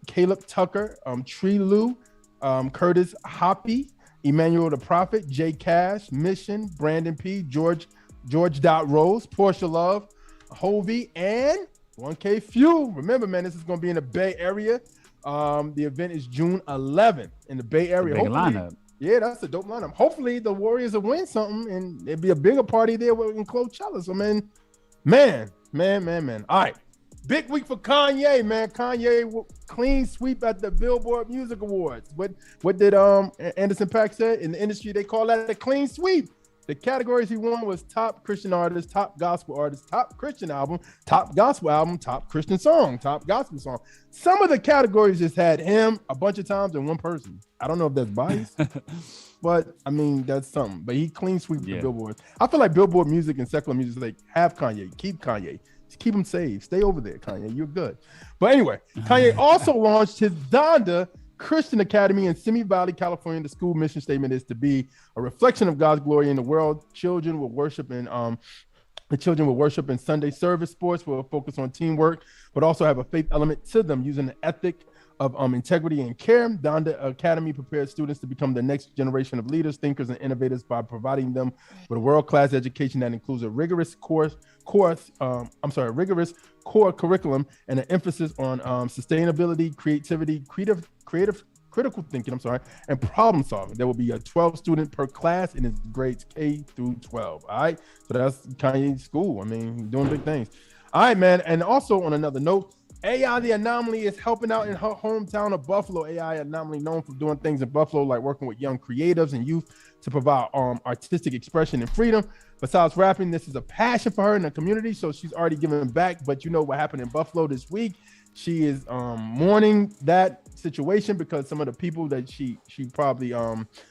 Caleb Tucker, Tree Lou, Curtis Hoppy, Emmanuel the Prophet, Jay Cash, Mission, Brandon P, George Rose, Portia Love, Hovey, and 1K Few. Remember, man, this is going to be in the Bay Area. The event is June 11th in the Bay Area.
Big lineup.
Yeah, that's a dope lineup. Hopefully the Warriors will win something and it'll be a bigger party there in Coachella. So, man. All right. Big week for Kanye, man. Kanye clean sweep at the Billboard Music Awards. What did Anderson .Paak said? In the industry, they call that a clean sweep. The categories he won was top Christian artist, top gospel artist, top Christian album, top gospel album, top Christian song, top gospel song. Some of the categories just had him a bunch of times in one person. I don't know if that's biased, but I mean, that's something. But he clean sweep the Billboard. I feel like Billboard music and secular music is like, have Kanye, keep Kanye. Just keep him safe. Stay over there, Kanye. You're good. But anyway, Kanye also launched his Donda Christian Academy in Simi Valley, California. The school mission statement is to be a reflection of God's glory in the world. Children will worship in Sunday service. Sports will focus on teamwork, but also have a faith element to them, using the ethic of integrity and care. Donda Academy prepares students to become the next generation of leaders, thinkers, and innovators by providing them with a world-class education that includes a rigorous core curriculum and an emphasis on sustainability, creativity, critical thinking, and problem solving. There will be a 12 student per class in its grades K through 12. All right. So that's Kanye's school. I mean, he's doing big things. All right, man. And also on another note, AI the Anomaly is helping out in her hometown of Buffalo. AI Anomaly, known for doing things in Buffalo like working with young creatives and youth to provide artistic expression and freedom. Besides rapping, this is a passion for her in the community, so she's already giving back. But you know what happened in Buffalo this week? She is mourning that situation because some of the people that she probably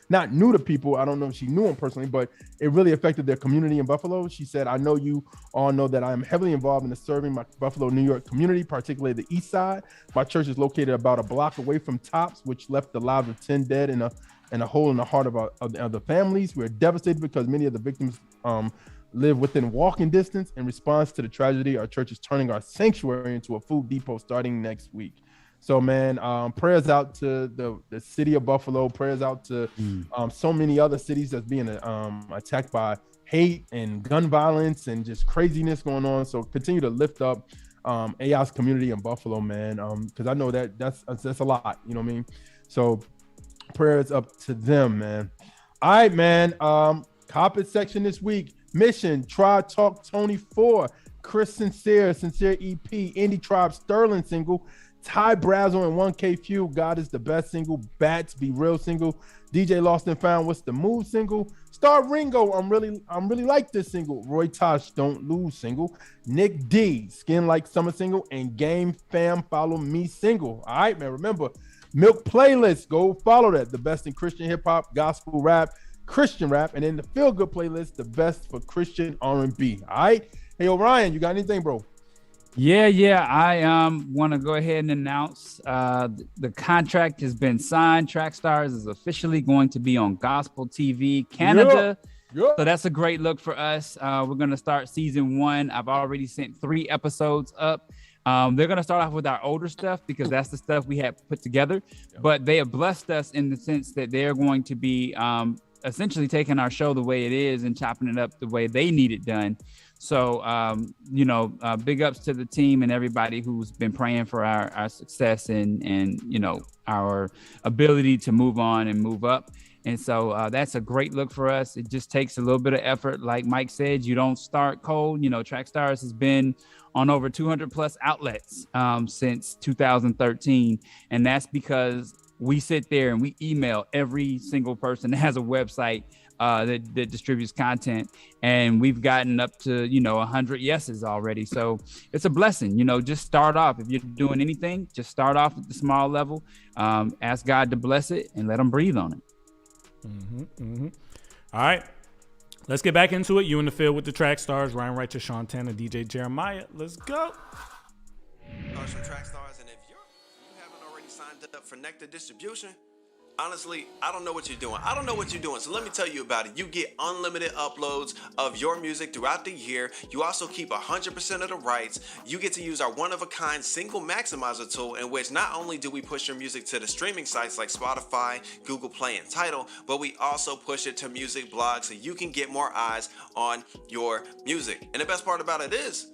not knew the people. I don't know if she knew them personally, but it really affected their community in Buffalo. She said, "I know you all know that I am heavily involved in serving my Buffalo, New York community, particularly the East Side. My church is located about a block away from Tops, which left the lives of 10 dead and a hole in the heart of the families. We're devastated because many of the victims live within walking distance. In response to the tragedy, our church is turning our sanctuary into a food depot starting next week." So, man, prayers out to the city of Buffalo. Prayers out to so many other cities that's being attacked by hate and gun violence and just craziness going on. So continue to lift up AI's community in Buffalo, man, because I know that's a lot. You know what I mean? So prayers up to them, man. All right, man. Comment section this week. Mission, Try Talk Tony 4, Chris Sincere EP, Indie Tribe Sterling single, Ty Brazzle and 1K Few, God is the Best single, Bats Be Real single, DJ Lost and Found, What's the Move single, Star Ringo, I'm really like this single, Roy Tosh, Don't Lose single, Nick D, Skin Like Summer single, and Game Fam Follow Me single. All right, man, remember, Milk Playlist, go follow that, the best in Christian hip hop, gospel rap, Christian rap, and in the Feel Good playlist, the best for Christian R&B. All right. Hey, Orion, you got anything, bro?
Yeah. I want to go ahead and announce the contract has been signed. Trackstarz is officially going to be on Gospel TV Canada. Yeah. So that's a great look for us. We're going to start season 1. I've already sent 3 episodes up. They're going to start off with our older stuff because that's the stuff we have put together. Yeah. But they have blessed us in the sense that they're going to be essentially taking our show the way it is and chopping it up the way they need it done. So, big ups to the team and everybody who's been praying for our success and our ability to move on and move up. And so that's a great look for us. It just takes a little bit of effort. Like Mike said, you don't start cold. Trackstarz has been on over 200 plus outlets since 2013. And that's because we sit there and we email every single person that has a website that distributes content, and we've gotten up to 100 yeses already. So it's a blessing. Just start off. If you're doing anything, just start off at the small level. Ask God to bless it and let him breathe on it.
All right, let's get back into it. You in the field with the Trackstarz, Ryan Righteous, Sean Tanner, DJ Jeremiah. Let's go.
Trackstarz, and if you haven't already signed up for Nectar distribution,
Honestly, I don't know what you're doing. I don't know what you're doing, so let me tell you about it. You get unlimited uploads of your music throughout the year. You also keep 100% of the rights. You get to use our one-of-a-kind single maximizer tool, in which not only do we push your music to the streaming sites like Spotify, Google Play, and Tidal, but we also push it to music blogs so you can get more eyes on your music. And the best part about it is,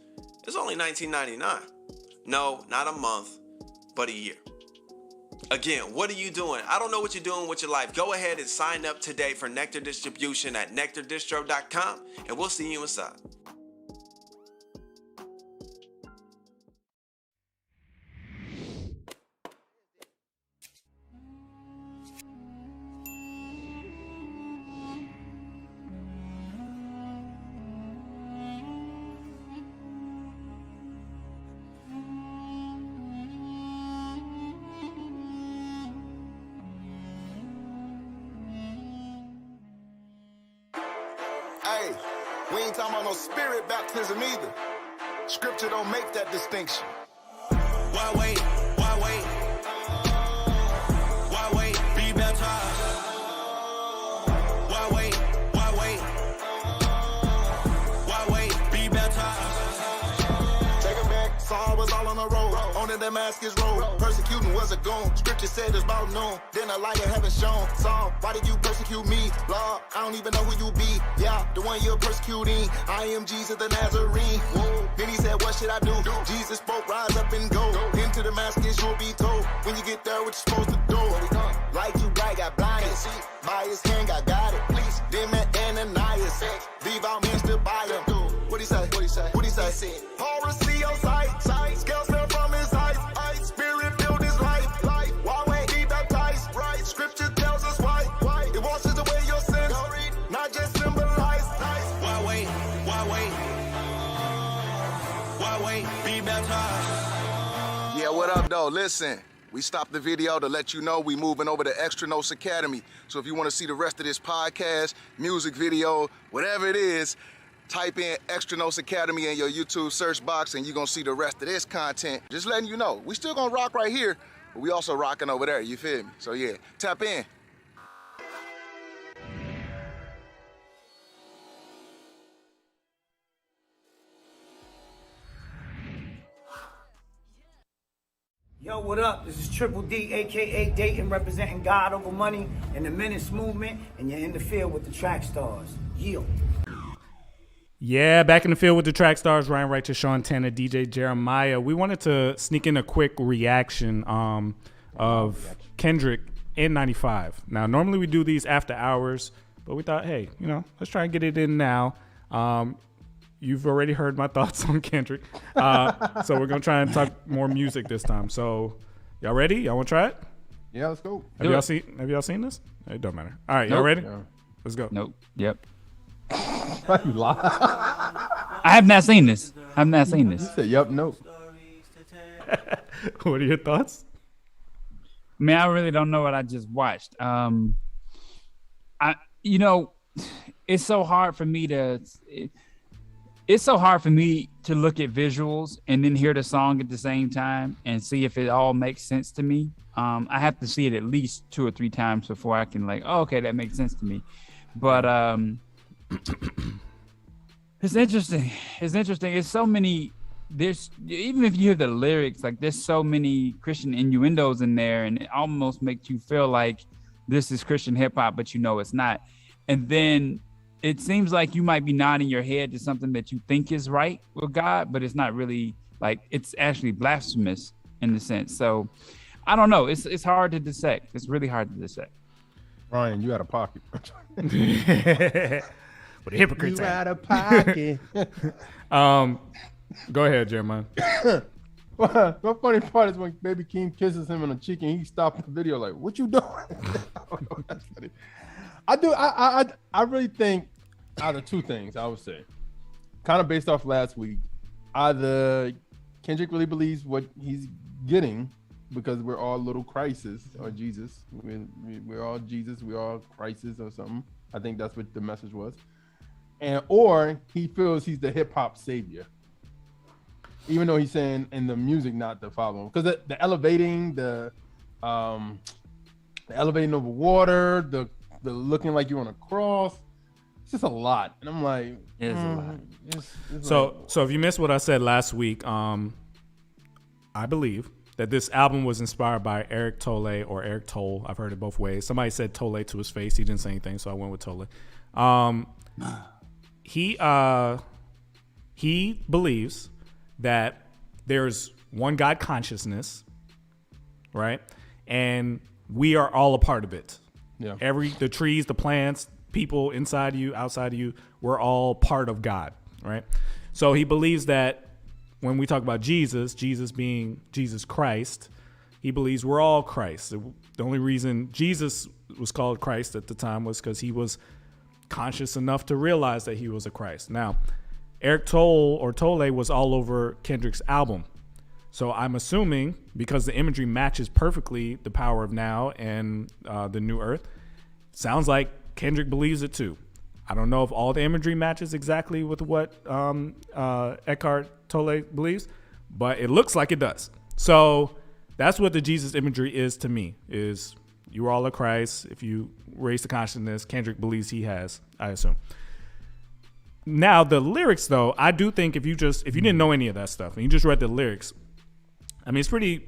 it's only $19.99. No, not a month, but a year. Again, what are you doing? I don't know what you're doing with your life. Go ahead and sign up today for Nectar distribution at nectardistro.com, and we'll see you inside.
Hey, we ain't talking about no spirit baptism either. Scripture don't make that distinction.
Why wait? Why wait? Why wait? Be baptized. Why wait? Why wait? Why wait? Be baptized.
Take it back. Saul was all on the road, on the Damascus road. Persecuting was a goon. Scripture said it's about noon. Then a light of heaven shone. Saul, why did you persecute me? Lord, I don't even know who you be. Yeah, the one you're persecuting. I am Jesus the Nazarene. Whoa. Then he said, what should I do? Jesus spoke, rise up and go. Into Damascus you'll be told. When you get there, what you supposed to do? Light too bright, got blinded. By his hand, got it. Then met Ananias. Leave out men stood by him. What'd he say? What'd he say? Paul received your sight. Scales fell from his eyes. Spirit filled his life. Why wait? Be baptized. Right. Scripture tells us why. It washes away your sins. Not just symbolize.
Why wait? Why wait? Why wait? Be baptized.
Yeah, what up, though? Listen, we stopped the video to let you know we moving over to Extra Notes Academy. So if you want to see the rest of this podcast, music video, whatever it is, type in Extra Notes Academy in your YouTube search box and you're going to see the rest of this content. Just letting you know, we still going to rock right here, but we also rocking over there, you feel me? So yeah, tap in.
Yo, what up? This is Triple D, aka Dayton, representing God Over Money and the Menace Movement, and you're in the field with the Trackstarz. Yo.
Yeah, back in the field with the Trackstarz, Ryan Righteous, Sean Tanner, DJ Jeremiah. We wanted to sneak in a quick reaction of Kendrick in 95. Now, normally we do these after hours, but we thought, hey, let's try and get it in now. You've already heard my thoughts on Kendrick, so we're gonna try and talk more music this time. So, y'all ready? Y'all want to try it?
Yeah, let's go.
Have y'all seen this? It don't matter. All right, y'all ready? Yeah. Let's go.
Nope. Yep.
You lie.
I have not seen this.
You said yep, nope.
What are your thoughts?
Man, I really don't know what I just watched. It's so hard for me to. It's so hard for me to look at visuals and then hear the song at the same time and see if it all makes sense to me. I have to see it at least 2 or 3 times before I can okay, that makes sense to me. But it's interesting. It's so many. Even if you hear the lyrics, there's so many Christian innuendos in there, and it almost makes you feel like this is Christian hip hop, but it's not. And then it seems like you might be nodding your head to something that you think is right with God, but it's not really. It's actually blasphemous in the sense. So I don't know. It's hard to dissect. It's really hard to dissect.
Ryan, you out of pocket.
What a hypocrite.
You out of pocket.
Go ahead, Jeremiah.
The funny part is when Baby Keem kisses him on the cheek and he stopped the video like, what you doing? That's funny. I really think out of 2 things, I would say, kind of based off last week, either Kendrick really believes what he's getting because we're all little Christs or Jesus. We're all Jesus. We're all Christs or something. I think that's what the message was. Or he feels he's the hip hop savior, even though he's saying in the music not to follow him. Because the elevating, the the elevating over water, the looking like you're on a cross. It's just a lot, and I'm like,
it's a lot.
So if you missed what I said last week, I believe that this album was inspired by Eric Tolle or Eric Tolle. I've heard it both ways. Somebody said Tolle to his face. He didn't say anything, so I went with Tolle. He believes that there's one God consciousness, right? And we are all a part of it.
Yeah.
The trees, the plants, people inside you, outside of you, we're all part of God, right? So he believes that when we talk about Jesus being Jesus Christ, he believes we're all Christ. The only reason Jesus was called Christ at the time was because he was conscious enough to realize that he was a Christ. Now, Eric Tolle was all over Kendrick's album. So I'm assuming because the imagery matches perfectly the Power of Now and the New Earth, sounds like Kendrick believes it too. I don't know if all the imagery matches exactly with what Eckhart Tolle believes, but it looks like it does. So that's what the Jesus imagery is to me, is you all are Christ. If you raise the consciousness, Kendrick believes he has, I assume. Now, the lyrics, though, I do think if you didn't know any of that stuff and you just read the lyrics, I mean, it's pretty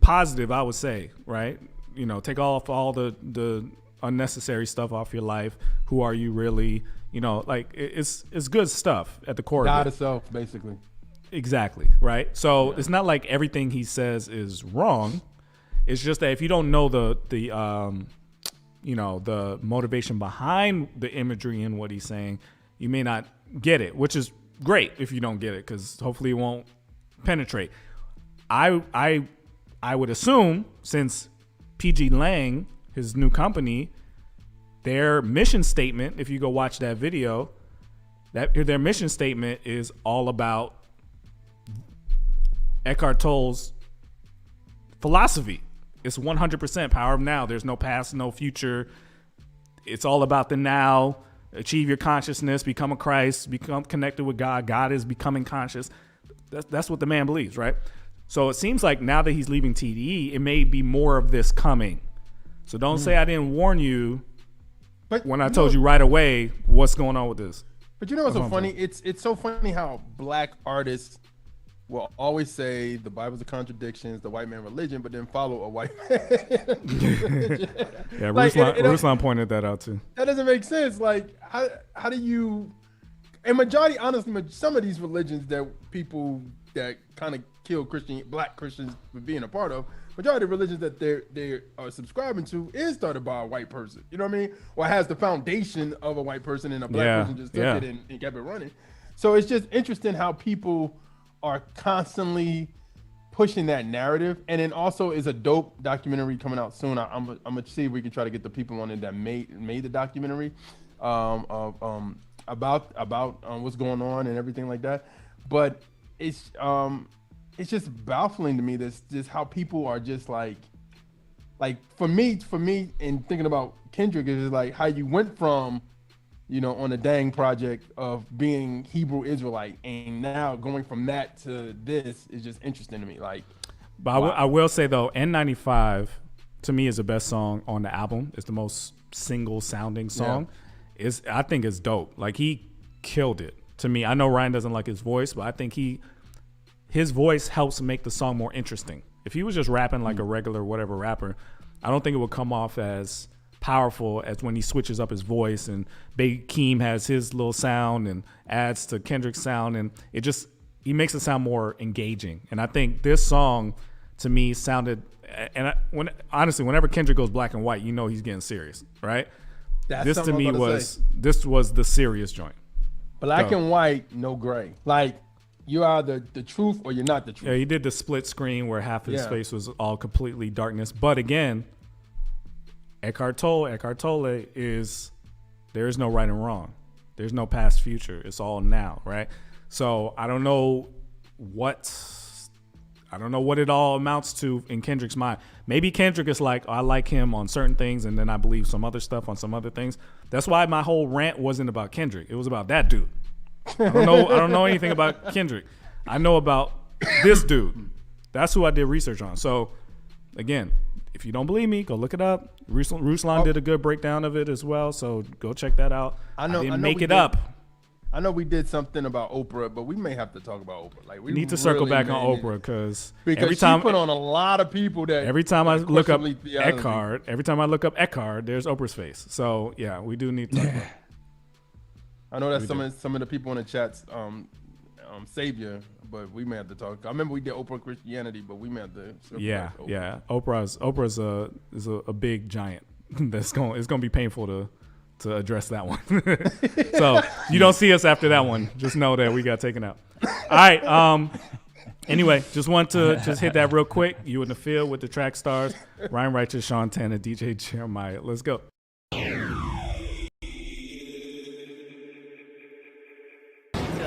positive, I would say, right? You know, take off all the unnecessary stuff off your life. Who are you really? You know, like it's good stuff at the core of it.
God itself, basically.
Exactly, right? So it's not like everything he says is wrong. It's just that if you don't know the motivation behind the imagery and what he's saying, you may not get it, which is great if you don't get it, because hopefully it won't penetrate. I would assume, since PG Lang, his new company, their mission statement, if you go watch that video, their mission statement is all about Eckhart Tolle's philosophy. It's 100% Power of Now. There's no past, no future. It's all about the now. Achieve your consciousness, become a Christ, become connected with God. God is becoming conscious. That's what the man believes, right? So it seems like now that he's leaving TDE, it may be more of this coming. So don't say I didn't warn you when I told you right away what's going on with this.
But you know what's so funny? It's so funny how black artists will always say the Bible's a contradiction, it's the white man religion, but then follow a white man.
Yeah, Ruslan pointed that out too.
That doesn't make sense. Like, how do you? And majority, honestly, some of these religions that people that kind of kill black Christians for being a part of, majority of religions that they are subscribing to is started by a white person. You know what I mean? Or has the foundation of a white person, and a black person just took it and kept it running. So it's just interesting how people are constantly pushing that narrative. And then also is a dope documentary coming out soon. I'm gonna see if we can try to get the people on it that made the documentary about what's going on and everything like that. But it's just baffling to me, this just how people are just like for me and thinking about Kendrick is like how you went from, you know, on a dang project of being Hebrew Israelite, and now going from that to this is just interesting to me. Like,
but wow. I will say though, N95 to me is the best song on the album. It's the most single sounding song. Yeah. I think it's dope. Like, he killed it to me. I know Ryan doesn't like his voice, but I think his voice helps make the song more interesting. If he was just rapping like a regular whatever rapper, I don't think it would come off as powerful as when he switches up his voice and Big Keem has his little sound and adds to Kendrick's sound, and he makes it sound more engaging. And I think this song to me sounded, and honestly, whenever Kendrick goes black and white, you know he's getting serious, right? This to me was the serious joint.
Black and white, no gray. Like, you're either the truth or you're not the truth.
Yeah, he did the split screen where half his face was all completely darkness. But again, Eckhart Tolle is, there is no right and wrong. There's no past, future. It's all now, right? So I don't know what it all amounts to in Kendrick's mind. Maybe Kendrick is like, I like him on certain things, and then I believe some other stuff on some other things. That's why my whole rant wasn't about Kendrick. It was about that dude. I don't know anything about Kendrick. I know about this dude. That's who I did research on. So again, if you don't believe me, go look it up. Ruslan did a good breakdown of it as well, so go check that out. I didn't make it up.
I know we did something about Oprah, but we may have to talk about Oprah. Like we
need to circle back on Oprah because
every time she put on a lot of people that
every time I look up Eckhart, there's Oprah's face. So yeah, we do need to talk about it.
I know that some of the people in the chats savior, but we may have to talk. I remember we did Oprah Christianity, but we may have to.
Yeah. Oprah's a big giant. It's gonna be painful to address that one. So you don't see us after that one. Just know that we got taken out. All right. Anyway, just want to hit that real quick. You in the field with the Track Stars, Ryan Righteous, Sean Tanner, DJ Jeremiah. Let's go.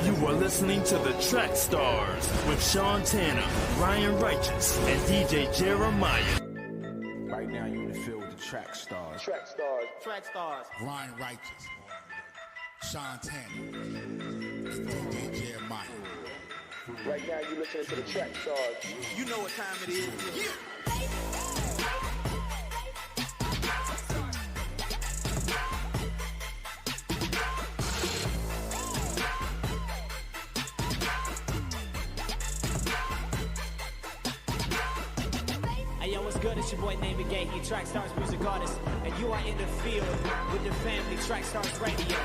You are listening to the Track Stars with Sean Tanner, Ryan Righteous, and DJ Jeremiah.
Right now, you in the field with the Track Stars.
Trackstarz.
Ryan Righteous, Sean Tanner, DJ Jeremiah.
Right now, you listening to the Track Stars.
You know what time it is.
Hey yo, what's good? It's your boy Name Gay, he Trackstarz music artist, and you are in the field with the family Trackstarz Radio.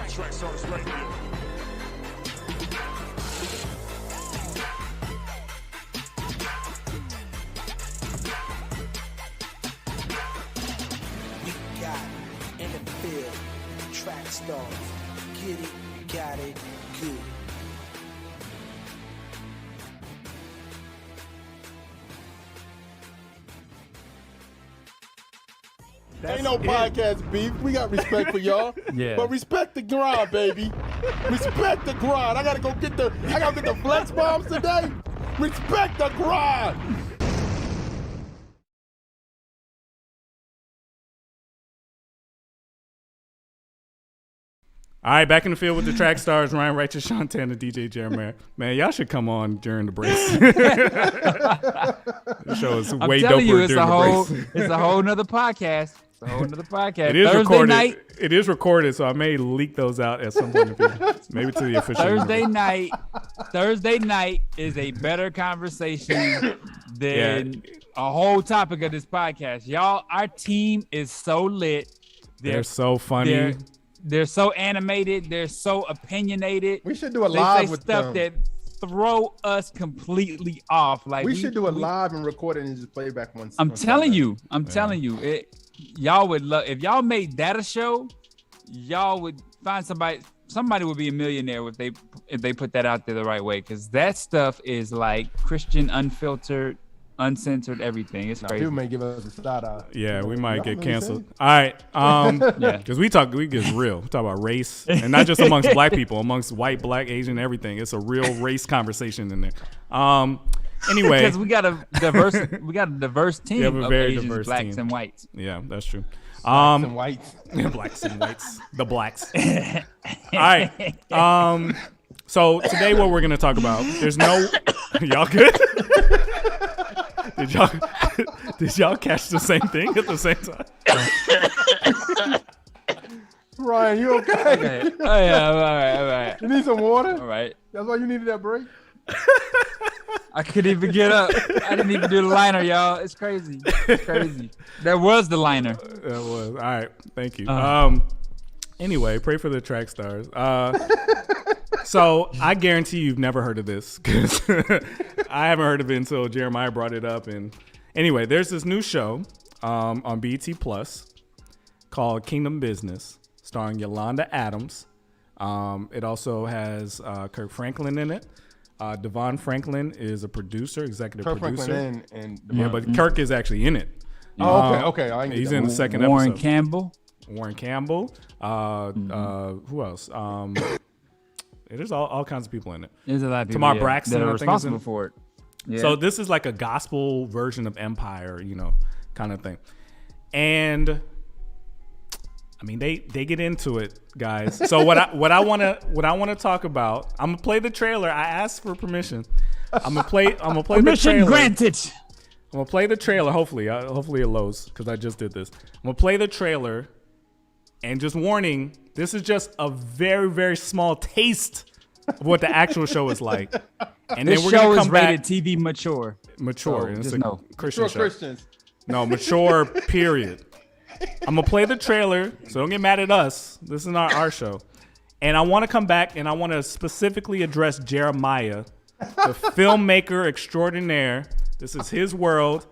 Trackstarz Radio.
We got in the field, Trackstarz. Get it, got it, good.
Ain't no podcast beef. We got respect for y'all.
Yeah.
But respect the grind, baby. Respect the grind. I gotta get the flex bombs today. Respect the grind.
All right, back in the field with the Track Stars, Ryan Righteous, Sean Tanner, DJ Jeremiah. Man, y'all should come on during the break. The show is way doper during the break.
It's a whole nother podcast. It's a whole nother podcast.
It is
Thursday
recorded.
night.
It is recorded, so I may leak those out at some point. Maybe to the official.
Thursday night is a better conversation than a whole topic of this podcast. Y'all, our team is so lit.
They're so funny.
They're so animated. They're so opinionated.
We should do a live with
stuff that throw us completely off. Like
we should do a live and record it and just play it back once.
I'm telling you. Y'all would love if y'all made that a show. Y'all would find somebody. Somebody would be a millionaire if they put that out there the right way. Because that stuff is like Christian, unfiltered, uncensored, everything. It's crazy.
People may give us a shout out.
Yeah, we might get canceled. All right, because we get real. We talk about race, and not just amongst black people, amongst white, black, Asian, everything. It's a real race conversation in there. Anyway,
because we got a diverse team of Asians, blacks, and whites.
Yeah, that's true.
Blacks and whites.
Blacks and whites. The blacks. All right. So today, what we're gonna talk about? There's no. Y'all good? Did y'all catch the same thing at the same time?
Ryan, you okay?
Oh yeah, all right.
You need some water?
All right.
That's why you needed that break?
I couldn't even get up. I didn't even do the liner, y'all. It's crazy. That was the liner.
That was. All right. Thank you. Anyway, pray for the Track Stars. So I guarantee you've never heard of this because I haven't heard of it until Jeremiah brought it up. And anyway, there's this new show on BET Plus called Kingdom Business, starring Yolanda Adams. It also has Kirk Franklin in it. Devon Franklin is a producer, executive producer.
Franklin and Devon.
But Kirk is actually in it.
Oh, okay.
He's in the second
Warren
episode.
Campbell.
Warren Campbell. Who else? There's all kinds of people in it.
There's a lot of people
Tamar Braxton,
that are
I think, is in
responsible for it. Yeah.
So this is like a gospel version of Empire, kind of thing. And I mean, they get into it, guys. So what I want to talk about, I'm gonna play the trailer. I asked for permission. I'm gonna play the trailer.
Permission granted.
I'm gonna play the trailer. Hopefully it loads because I just did this. I'm gonna play the trailer, and just warning, this is just a very, very small taste of what the actual show is like. And
this
then we're
show
gonna come
is rated
back.
TV mature.
Mature.
So
And it's
just
a
know.
Christian
Mature
show.
Christians.
No, mature. Period. I'm gonna play the trailer, so don't get mad at us. This is not our show. And I want to come back and I want to specifically address Jeremiah, the filmmaker extraordinaire. This is his world.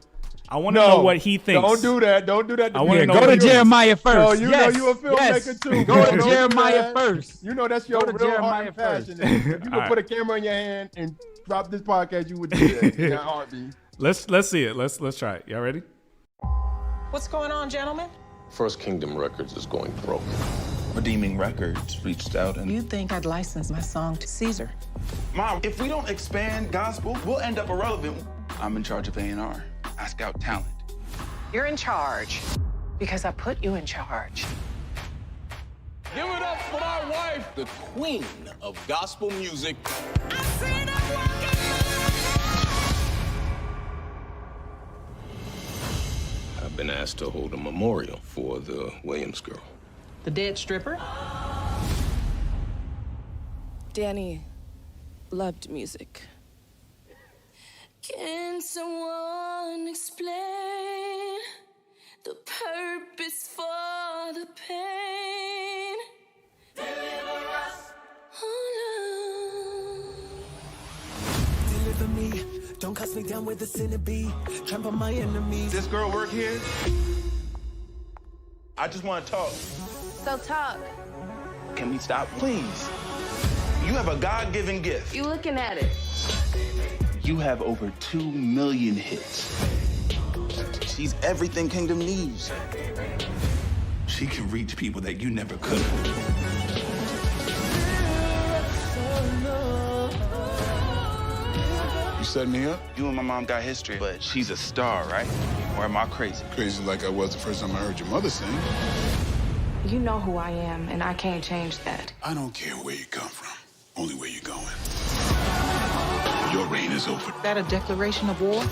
I want to know what he thinks.
Don't do that. Don't do that.
I want to know.
Go to Jeremiah first.
No, you
Yes,
know you a filmmaker too.
Go to
Don't do
Jeremiah
that.
first.
You know that's your
Go to
real
Jeremiah
heart and passion.
first.
If you
All
could
right.
put a camera in your hand and drop this podcast, you would do that. In that heartbeat.
Let's see it. Let's try it. Y'all ready?
What's going on, gentlemen?
First Kingdom Records is going broke.
Redeeming Records reached out and...
You think I'd license my song to Caesar?
Mom, if we don't expand gospel, we'll end up irrelevant. I'm in charge of A&R. I scout talent.
You're in charge because I put you in charge.
Give it up for my wife, the queen of gospel music. I've been asked to hold a memorial for the Williams girl.
The dead stripper?
Danny loved music. Can someone explain the purpose for the pain? Deliver us, oh Lord.
Deliver me, don't cuss me down with the sin be. Trample my enemies.
This girl work here? I just want to talk.
So talk.
Can we stop, please? You have a God-given gift.
You looking at it?
You have over 2 million hits. She's everything Kingdom needs. She can reach people that you never could. You set me up? You and my mom got history, but she's a star, right? Or am I crazy?
Crazy like I was the first time I heard your mother sing.
You know who I am, and I can't change that.
I don't care where you come from, only where you're going. Your reign is over.
Is that a declaration of war?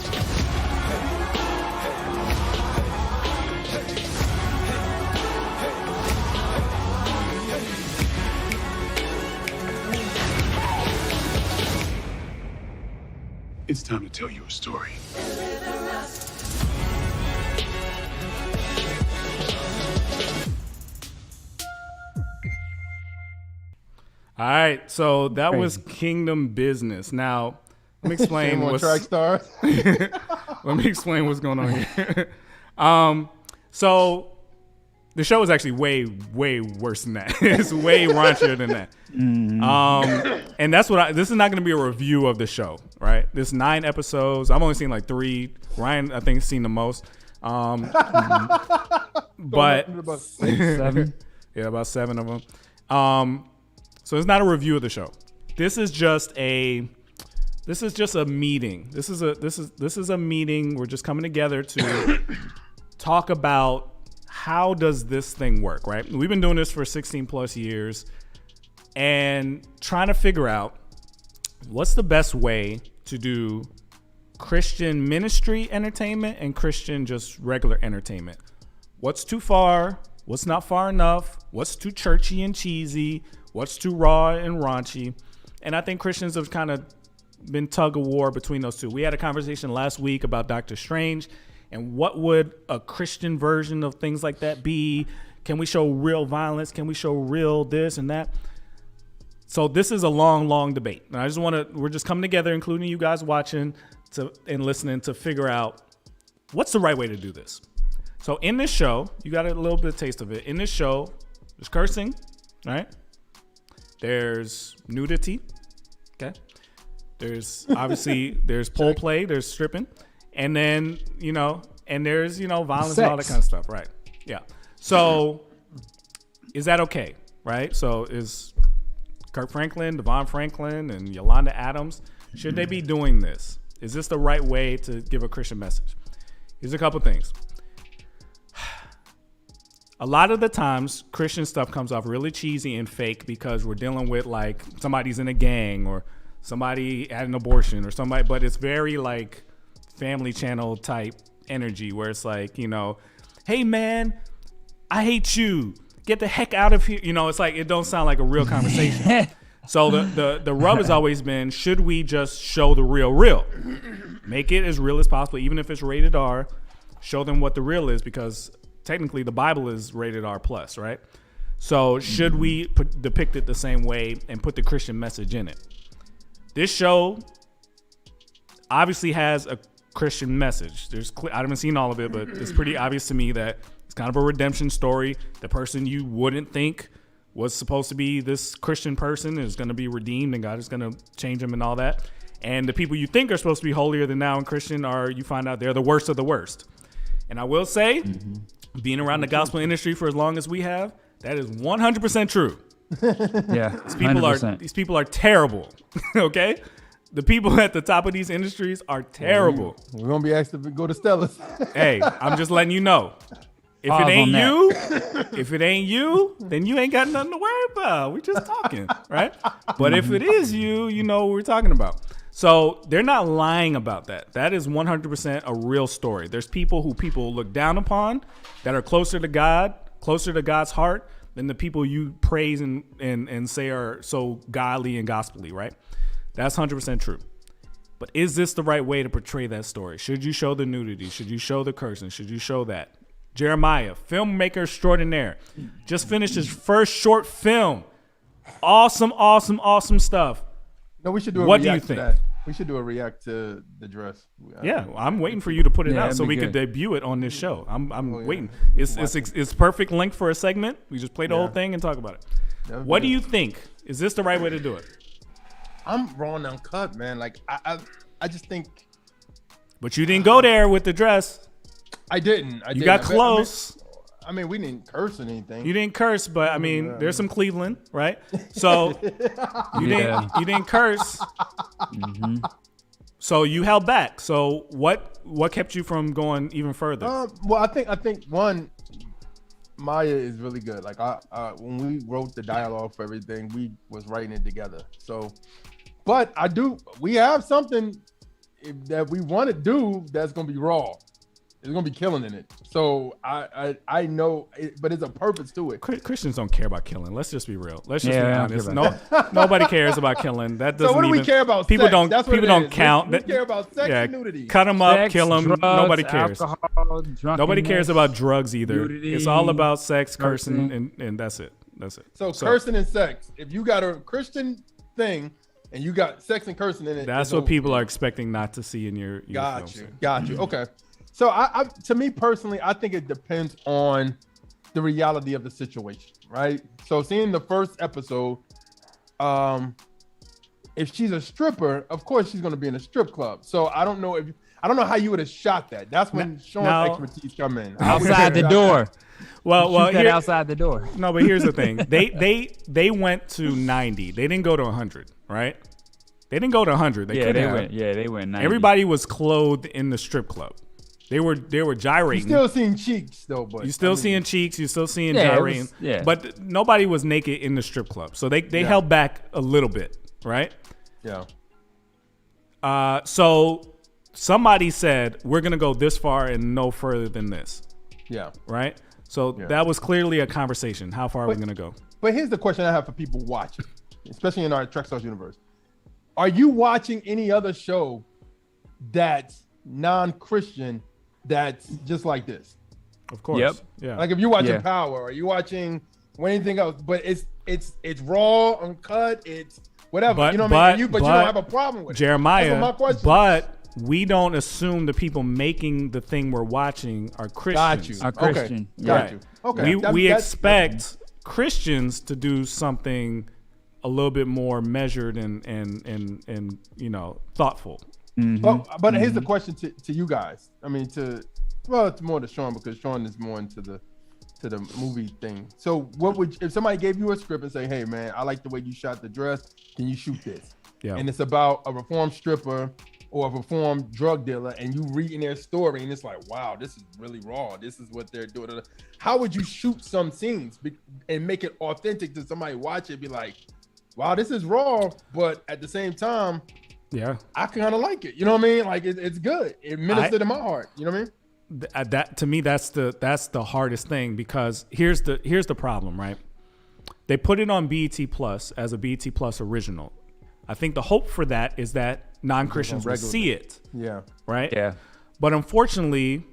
It's time to tell you a story.
All right, so that was Kingdom Business. Now, let me explain
Shame on
what's
Trackstarz.
Let me explain what's going on here. So the show is actually way, way worse than that. It's way raunchier than that. And that's what this is not going to be a review of the show, right? There's 9 episodes. I've only seen like 3. Ryan, I think, has seen the most. But
About 6, 7.
Yeah, about 7 of them. So it's not a review of the show. This is just a meeting. This is a meeting. We're just coming together to talk about how does this thing work, right? We've been doing this for 16 plus years and trying to figure out what's the best way to do Christian ministry entertainment and Christian just regular entertainment. What's too far? What's not far enough? What's too churchy and cheesy? What's too raw and raunchy? And I think Christians have kind of been tug of war between those two. We had a conversation last week about Doctor Strange and what would a Christian version of things like that be? Can we show real violence? Can we show real this and that? So this is a long, long debate. And we're just coming together, including you guys watching and listening, to figure out what's the right way to do this. So in this show, you got a little bit of taste of it. In this show, there's cursing, right? There's nudity, okay? There's obviously there's pole play, there's stripping, and then and there's violence and all that kind of stuff, right? Yeah. So Is that okay? Right? So is Kirk Franklin, Devon Franklin, and Yolanda Adams, should they be doing this? Is this the right way to give a Christian message? Here's a couple things. A lot of the times, Christian stuff comes off really cheesy and fake because we're dealing with like somebody's in a gang or somebody had an abortion or somebody, but it's very like Family Channel type energy where it's like, you know, hey man, I hate you. Get the heck out of here. You know, it's like, it don't sound like a real conversation. So the rub has always been, should we just show the real? Make it as real as possible, even if it's rated R, show them what the real is, because technically the Bible is rated R+, right? So should we depict it the same way and put the Christian message in it? This show obviously has a Christian message. I haven't seen all of it, but it's pretty obvious to me that it's kind of a redemption story. The person you wouldn't think was supposed to be this Christian person is going to be redeemed, and God is going to change him and all that. And the people you think are supposed to be holier than thou and Christian you find out they're the worst of the worst. And I will say, being around the gospel industry for as long as we have, that is 100% true.
Yeah,
these people are terrible. Okay? The people at the top of these industries are terrible.
We're going to be asked to go to Stella's.
Hey, I'm just letting you know. If it ain't you, then you ain't got nothing to worry about. We just talking, right? But if it is you, you know what we're talking about. So they're not lying about that. That is 100% a real story. There's people who people look down upon that are closer to God, closer to God's heart than the people you praise and say are so godly and gospelly, right? That's 100% true. But is this the right way to portray that story? Should you show the nudity? Should you show the cursing? Should you show that? Jeremiah, filmmaker extraordinaire, just finished his first short film. Awesome stuff.
No, we should do a
what
react
do you
to
think?
that. We should do a react to the dress.
Yeah, I'm waiting for you to put it out so we could debut it on this show. I'm waiting. It's perfect length for a segment. We just play the whole thing and talk about it. What do you think? Is this the right way to do it?
I'm raw and uncut, man. Like I just think.
But you didn't go there with the dress.
I didn't.
You got close.
I mean, we didn't curse or anything.
You didn't curse, but I mean, there's some Cleveland, right? So you didn't curse. So you held back. So what kept you from going even further?
Well, I think one, Maya is really good. Like when we wrote the dialogue for everything, we was writing it together. So, but we have something that we want to do that's gonna be raw. It's gonna be killing in it. So I know, but it's a purpose to it.
Christians don't care about killing. Let's just be real. Let's just be honest. Nobody cares about killing. That doesn't.
So what do we care about?
People
sex?
don't.
That's what
people don't count.
We care about sex and nudity.
Cut them up, kill them.
Drugs,
Nobody cares.
Alcohol,
Nobody cares about drugs either.
Nudity,
it's all about sex, cursing, and that's it. That's it.
So cursing and sex. If you got a Christian thing and you got sex and cursing in it,
that's what people are expecting not to see in your
Got
films.
you. Okay. So to me personally, I think it depends on the reality of the situation, right? So seeing the first episode, if she's a stripper, of course she's going to be in a strip club. So I don't know how you would have shot that. That's when Sean's expertise come in.
Outside the door.
Well,
outside the door.
No, but here's the thing. They went to 90. They didn't go to 100, right? They didn't go to 100. They
went 90.
Everybody was clothed in the strip club. They were gyrating.
You're still seeing cheeks though, but
you're still seeing cheeks. You're still seeing gyrating. But nobody was naked in the strip club, so they held back a little bit, right?
Yeah.
So somebody said we're gonna go this far and no further than this.
Yeah.
Right. So that was clearly a conversation. How far are we gonna go?
But here's the question I have for people watching, especially in our Trackstarz Universe: are you watching any other show that's non-Christian that's just like this?
Of course.
Yep.
Yeah.
Like if you're watching Power, are you watching anything else? But it's raw, uncut, it's whatever.
But,
you know what I mean? But you don't have a problem with
Jeremiah,
it. That's what my question
but we don't assume the people making the thing we're watching are Christians.
Are Christian.
Okay. Got you. Okay.
We expect Christians to do something a little bit more measured and thoughtful.
But here's the question to you guys. I mean, it's more to Sean because Sean is more into the to the movie thing. So what would, if somebody gave you a script and say, hey man, I like the way you shot the dress, can you shoot this?
Yeah.
And it's about a reformed stripper or a reformed drug dealer, and you reading their story and it's like, wow, this is really raw. This is what they're doing. How would you shoot some scenes and make it authentic to somebody watch it, be like, wow, this is raw, but at the same time,
yeah,
I kind of like it. You know what I mean? Like it's good. It ministered to my heart. You know what I mean?
That to me, that's the hardest thing, because here's the problem, right? They put it on BET Plus as a BET Plus original. I think the hope for that is that non-Christians will see it.
Yeah.
Right?
Yeah.
But unfortunately,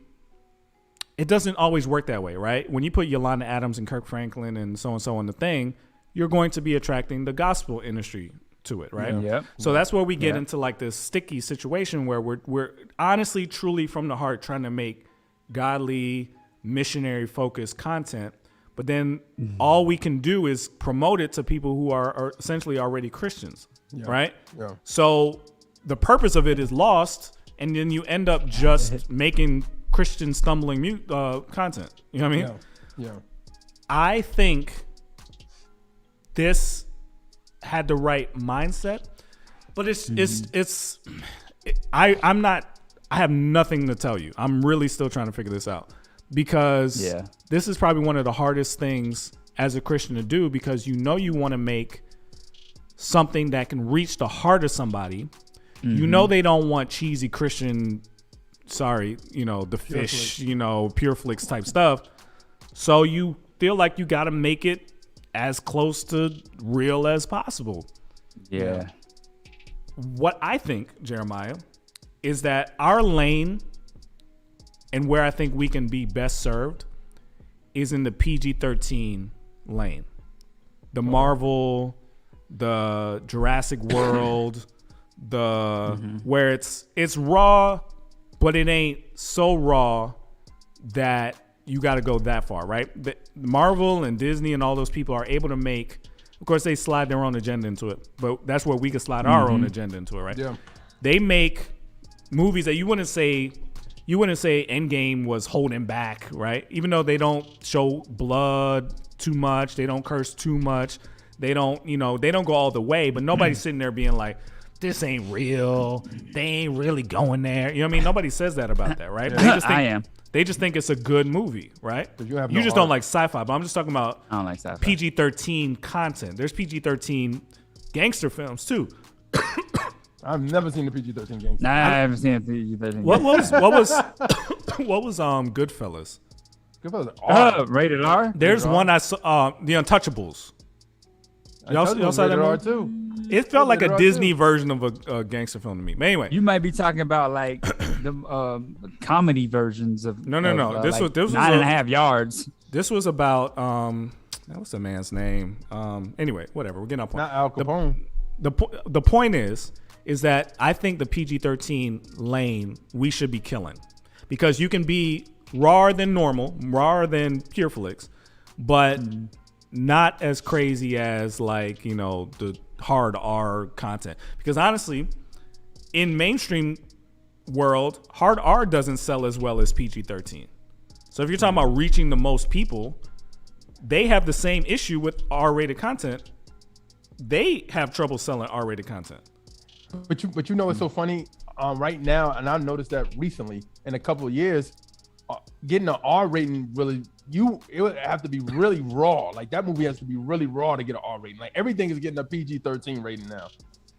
it doesn't always work that way, right? When you put Yolanda Adams and Kirk Franklin and so on the thing, you're going to be attracting the gospel industry to it, right?
Yeah. Yep.
So that's where we get into like this sticky situation where we're honestly, truly from the heart trying to make godly, missionary focused content, but then all we can do is promote it to people who are essentially already Christians, right?
Yeah.
So the purpose of it is lost, and then you end up just making Christian stumbling content. You know what I mean?
Yeah.
I think this had the right mindset, but I have nothing to tell you. I'm really still trying to figure this out, because this is probably one of the hardest things as a Christian to do, because you want to make something that can reach the heart of somebody. You know they don't want cheesy Christian, the fish, Pure Flix type stuff. So you feel like you got to make it as close to real as possible.
Yeah.
What I think, Jeremiah, is that our lane and where I think we can be best served is in the PG-13 lane. The Marvel, the Jurassic World, where it's raw, but it ain't so raw that you got to go that far, right? The Marvel and Disney and all those people are able to make, of course, they slide their own agenda into it, but that's where we can slide our own agenda into it, right?
Yeah.
They make movies that you wouldn't say Endgame was holding back, right? Even though they don't show blood too much, they don't curse too much, they don't go all the way, but nobody's sitting there being like, this ain't real, they ain't really going there. You know what I mean? Nobody says that about that, right?
Yeah.
They just think it's a good movie, right?
You
just don't like sci-fi, but I'm just talking about
I don't like sci-fi.
PG-13 content. There's PG-13 gangster films too.
I've never seen the PG-13 gangster.
Nah, I haven't seen the PG-13.
What was Goodfellas?
Goodfellas R.
Rated R?
There's one I saw, The Untouchables. Y'all saw that movie?
R too.
It felt like a
R
Disney
too.
version of a gangster film to me. But anyway,
You might be talking about like the comedy versions of
No. This was
9.5 yards.
This was about what's the man's name? Anyway, whatever. We're getting up on
Not Al Capone.
The point is that I think the PG-13 lane we should be killing, because you can be rawer than normal, rawer than Pure Flix, but not as crazy as the hard R content. Because honestly, in mainstream world, hard R doesn't sell as well as PG-13. So if you're talking about reaching the most people, they have the same issue with R-rated content. They have trouble selling R-rated content.
But you know what's so funny right now, and I've noticed that recently in a couple of years, getting an R rating it would have to be really raw. Like that movie has to be really raw to get an R rating. Like everything is getting a PG-13 rating now.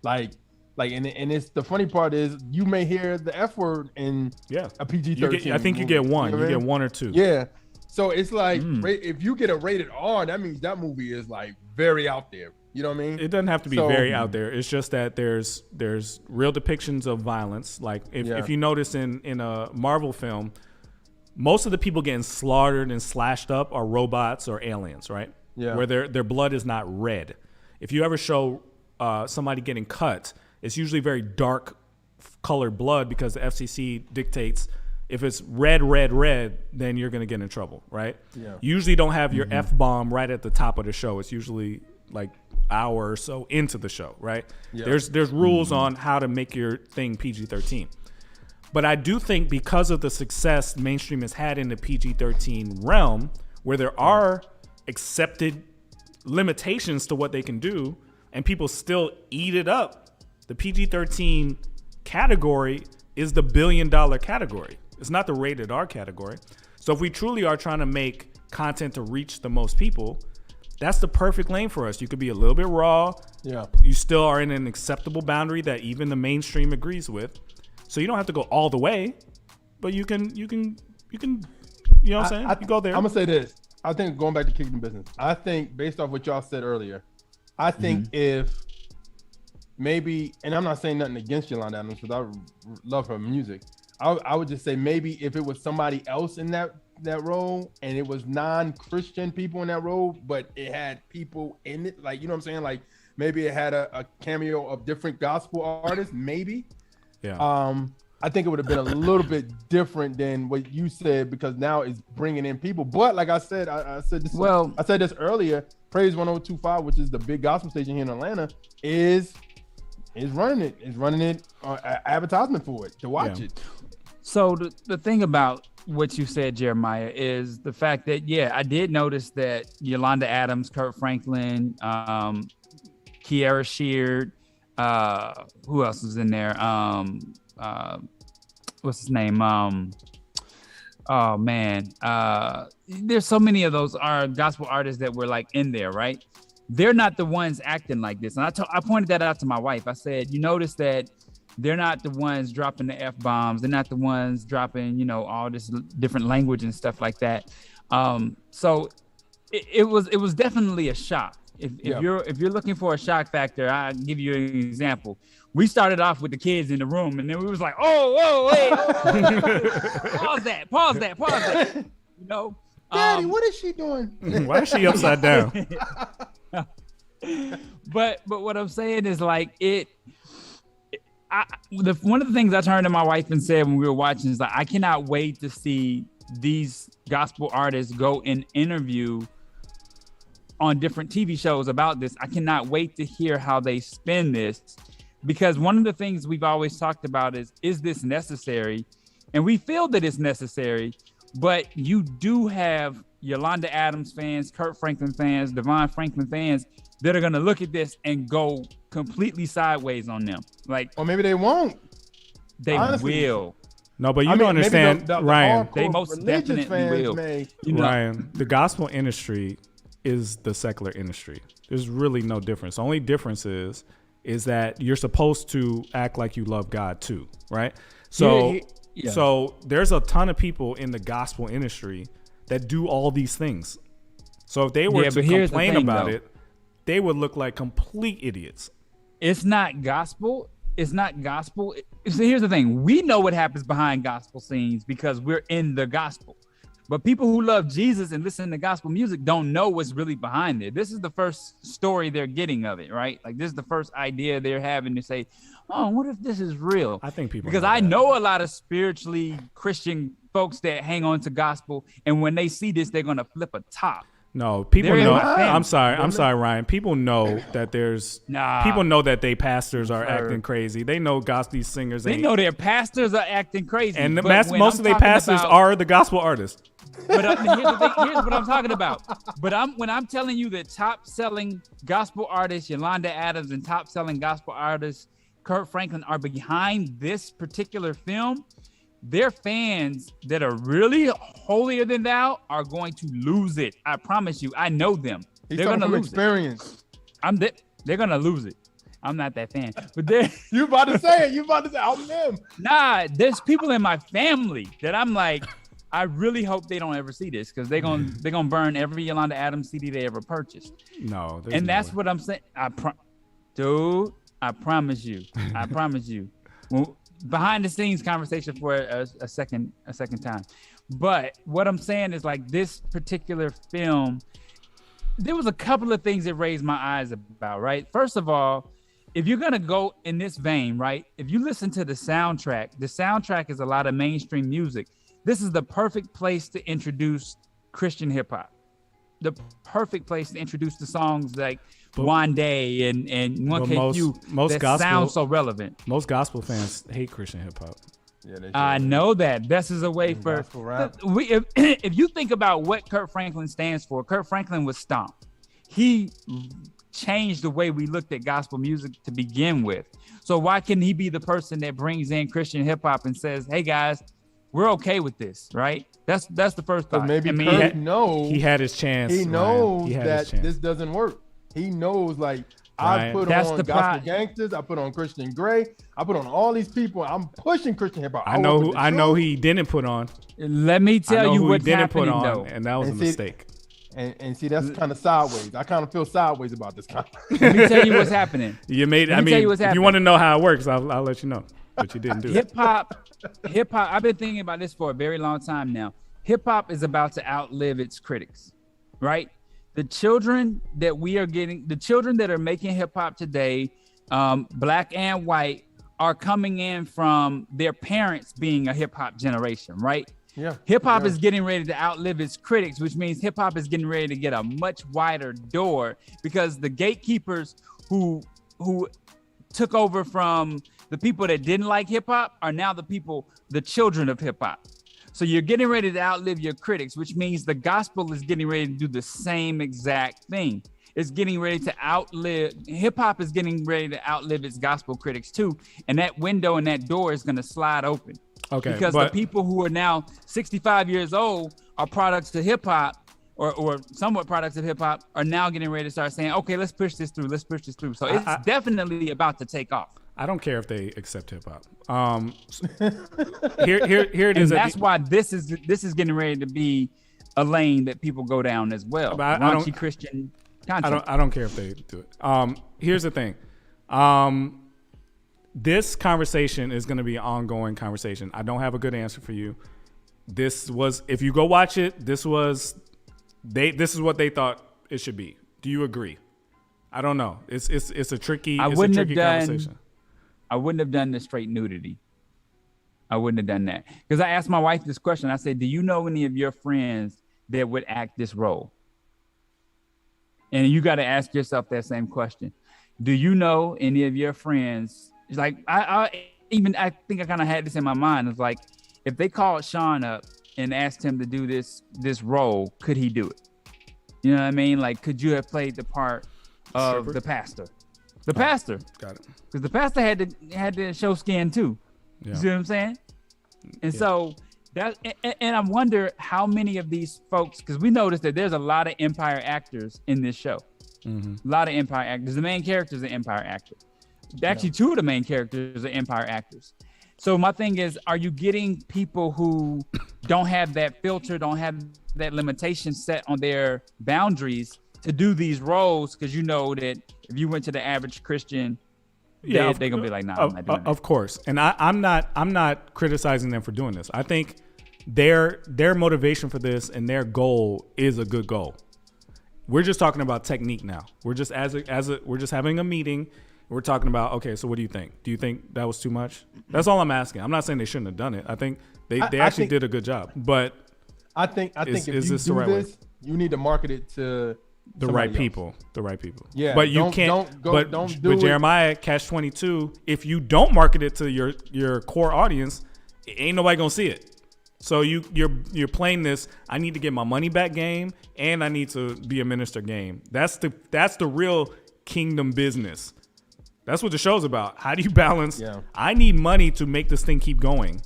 And it's the funny part is you may hear the F word in a PG-13.
I think you get one. You get one or two.
Yeah. So it's like if you get a rated R, that means that movie is like very out there. You know what I mean?
It doesn't have to be very out there. It's just that there's real depictions of violence. Like if you notice in a Marvel film, most of the people getting slaughtered and slashed up are robots or aliens, right?
Yeah.
Where their blood is not red. If you ever show somebody getting cut, it's usually very dark colored blood, because the FCC dictates if it's red, then you're going to get in trouble, right?
Yeah.
You usually don't have your F-bomb right at the top of the show. It's usually like hour or so into the show, right?
Yeah.
There's rules on how to make your thing PG-13. But I do think because of the success mainstream has had in the PG-13 realm, where there are accepted limitations to what they can do, and people still eat it up. The PG-13 category is the $1 billion category. It's not the rated R category. So if we truly are trying to make content to reach the most people, that's the perfect lane for us. You could be a little bit raw.
Yeah.
You still are in an acceptable boundary that even the mainstream agrees with. So you don't have to go all the way, but you can, you know what I'm saying? You go there.
I'm gonna say this. I think going back to kicking business, I think based off what y'all said earlier, I think if maybe, and I'm not saying nothing against Yolanda Adams because I love her music. I would just say maybe if it was somebody else in that role and it was non-Christian people in that role, but it had people in it, like, you know what I'm saying? Like maybe it had a cameo of different gospel artists, maybe.
Yeah.
I think it would have been a little bit different than what you said because now it's bringing in people. But like I said, I said this earlier. Praise 102.5, which is the big gospel station here in Atlanta, is running it. Is running it advertisement for it to watch it.
So the thing about what you said, Jeremiah, is the fact that I did notice that Yolanda Adams, Kurt Franklin, Kiara Sheard, who else was in there? What's his name? Oh man, there's so many of those gospel artists that were like in there, right? They're not the ones acting like this, and I pointed that out to my wife. I said, you notice that they're not the ones dropping the F-bombs. They're not the ones dropping, all this different language and stuff like that. So it was definitely a shock. If you're looking for a shock factor, I'll give you an example. We started off with the kids in the room, and then we was like, whoa, wait, pause that.
Daddy, what is she doing?
Why is she upside down?
But what I'm saying is like one of the things I turned to my wife and said when we were watching is like, I cannot wait to see these gospel artists go and interview on different TV shows about this. I cannot wait to hear how they spin this, because one of the things we've always talked about is this necessary? And we feel that it's necessary, but you do have Yolanda Adams fans, Kurt Franklin fans, Devon Franklin fans that are going to look at this and go completely sideways on them. Like,
or maybe they won't.
They will.
No, but you don't understand, Ryan.
They most definitely will.
Ryan, the gospel industry is the secular industry. There's really no difference. The only difference is that you're supposed to act like you love God too, right? So, so there's a ton of people in the gospel industry that do all these things. So if they were to complain about it, they would look like complete idiots.
It's not gospel. It's not gospel. So here's the thing. We know what happens behind gospel scenes because we're in the gospel. But people who love Jesus and listen to gospel music don't know what's really behind it. This is the first story they're getting of it, right? Like this is the first idea they're having to say, oh, what if this is real?
I think people
because I know a lot of spiritually Christian folks that hang on to gospel, and when they see this, they're gonna flip a top.
No, people know. I'm sorry, Ryan. People know that people know that they pastors are acting crazy. They know these singers.
They know their pastors are acting crazy.
And most of their pastors are the gospel artists.
But here's the thing. Here's what I'm talking about. But when I'm telling you that top-selling gospel artists, Yolanda Adams, and top-selling gospel artists, Kurt Franklin, are behind this particular film, their fans that are really holier than thou are going to lose it. I promise you. I know them.
They're going to lose experience.
They're going to lose it. I'm not that fan. But
you about to say it. You about to say I'm them.
Nah, there's people in my family that I'm like, I really hope they don't ever see this because they're gonna burn every Yolanda Adams CD they ever purchased.
No,
and that's what I'm saying. Dude, I promise you. I promise you. Well, behind the scenes conversation for a second time. But what I'm saying is like this particular film, there was a couple of things that raised my eyes about, right? First of all, if you're going to go in this vein, right? If you listen to the soundtrack is a lot of mainstream music. This is the perfect place to introduce Christian hip hop. The perfect place to introduce the songs like One Day and 1KQ that sound so relevant.
Most gospel fans hate Christian hip hop.
I know that. This is a way for if you think about what Kirk Franklin stands for. Kirk Franklin was Stomp. He changed the way we looked at gospel music to begin with. So why couldn't he be the person that brings in Christian hip hop and says, "Hey guys, we're okay with this," right? That's the first thought.
Maybe Kirk knows
he had his chance.
He knows that this doesn't work. He knows, like, I put on Gospel Gangsters, I put on Christian Grey, I put on all these people. I'm pushing Christian hip hop.
I know he didn't put on.
Let me tell you what's happening, though.
And that was a mistake.
And see, that's kind of sideways. I kind of feel sideways about this.
Let me tell you what's happening.
If you want to know how it works, I'll let you know. But you didn't do it.
Hip hop. I've been thinking about this for a very long time now. Hip hop is about to outlive its critics, right? The children that we are getting, the children that are making hip hop today, black and white, are coming in from their parents being a hip hop generation, right?
Yeah.
Hip hop is getting ready to outlive its critics, which means hip hop is getting ready to get a much wider door, because the gatekeepers who took over from the people that didn't like hip hop are now the children of hip hop. So you're getting ready to outlive your critics, which means the gospel is getting ready to do the same exact thing. It's getting ready to hip hop is getting ready to outlive its gospel critics too. And that window and that door is going to slide open.
Okay.
Because the people who are now 65 years old are products of hip hop, or somewhat products of hip hop, are now getting ready to start saying, okay, let's push this through. So it's definitely about to take off.
I don't care if they accept hip hop. Here it is.
And that's why this is getting ready to be a lane that people go down as well. Raunchy Christian content.
I don't care if they do it. Here's the thing. This conversation is going to be an ongoing conversation. I don't have a good answer for you. This was, if you go watch it, this is what they thought it should be. Do you agree? I don't know. It's a tricky conversation.
I wouldn't have done the straight nudity. I wouldn't have done that. Because I asked my wife this question. I said, do you know any of your friends that would act this role? And you got to ask yourself that same question. Do you know any of your friends? It's like, I think I kind of had this in my mind. It's like, if they called Sean up and asked him to do this role, could he do it? You know what I mean? Like, could you have played the part of the pastor? The pastor.
Got it.
Because the pastor had to show skin too. Yeah. You see what I'm saying? And so and I wonder how many of these folks, because we noticed that there's a lot of Empire actors in this show. Mm-hmm. A lot of Empire actors. The main character is an Empire actor. Actually, two of the main characters are Empire actors. So my thing is, are you getting people who don't have that filter, don't have that limitation set on their boundaries to do these roles? Because you know that if you went to the average Christian, they're gonna be like, nah, I'm not doing that.
Of course. And I'm not criticizing them for doing this. I think their motivation for this and their goal is a good goal. We're just talking about technique now. We're just we're just having a meeting. We're talking about, okay, so what do you think? Do you think that was too much? That's all I'm asking. I'm not saying they shouldn't have done it. I think they actually did a good job. But
I think if you do this, you need to market it to
the right people. The right people.
Yeah.
But you can't. But Jeremiah, Catch-22, if you don't market it to your core audience, ain't nobody gonna see it. So you're playing this, I need to get my money back game, and I need to be a minister game. That's the real kingdom business. That's what the show's about. How do you balance? Yeah. I need money to make this thing keep going.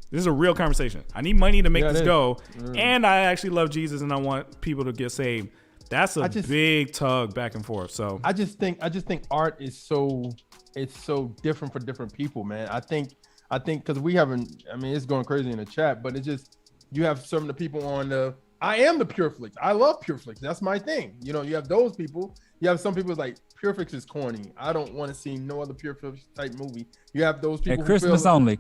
This is a real conversation. I need money to make this go, and I actually love Jesus, and I want people to get saved. That's a big tug back and forth. So
I just think art is so different for different people, man. I think because we haven't. I mean, it's going crazy in the chat, but it's just you have some of the people on the. I am the Pure Flix. I love Pure Flix. That's my thing. You know, you have those people. You have some people like Pure Flix is corny. I don't want to see no other Pure Flix type movie. You have those people.
Christmas only.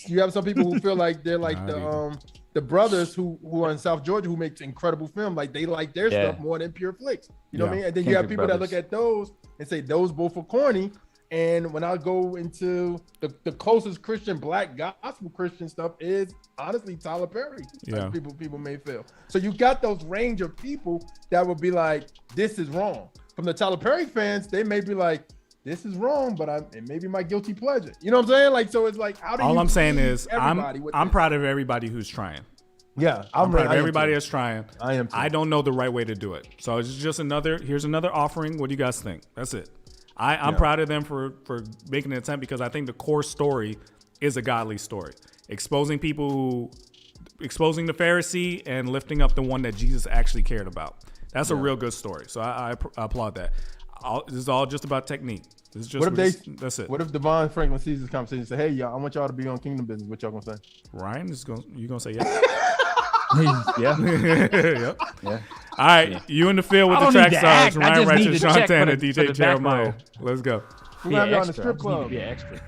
You have some people who feel like they're like the brothers who are in South Georgia who makes incredible film. Like they like their stuff more than Pure Flix. You know what I mean? And then you have people that look at those and say those both are corny. And when I go into the closest Christian, black gospel Christian stuff is honestly Tyler Perry.
Yeah.
People may feel. So you got those range of people that will be like, this is wrong. From the Tyler Perry fans, they may be like, this is wrong, but it may be my guilty pleasure. You know what I'm saying? Like, so it's like, how do
all
you
I'm saying
please
is
everybody with
I'm
this?
proud of everybody who's trying.
Yeah,
I'm proud of
I am
everybody
too.
that's trying.
I am too.
I don't know the right way to do it. So it's just here's another offering. What do you guys think? That's it. I'm proud of them for making an attempt, because I think the core story is a godly story. Exposing the Pharisee and lifting up the one that Jesus actually cared about. That's a real good story. So I applaud that. This is all just about technique. This is just that's it.
What if Devon Franklin sees this conversation and say, "Hey, y'all, I want y'all to be on Kingdom Business"? What y'all gonna say?
Ryan you gonna say yes?
Yeah.
Yep. Yeah. All right, you in the field with the Trackstarz, Ryan Righteous, Sean Tanner, DJ Jeremiah. Let's go.
We're gonna have you on the strip club.
Be extra.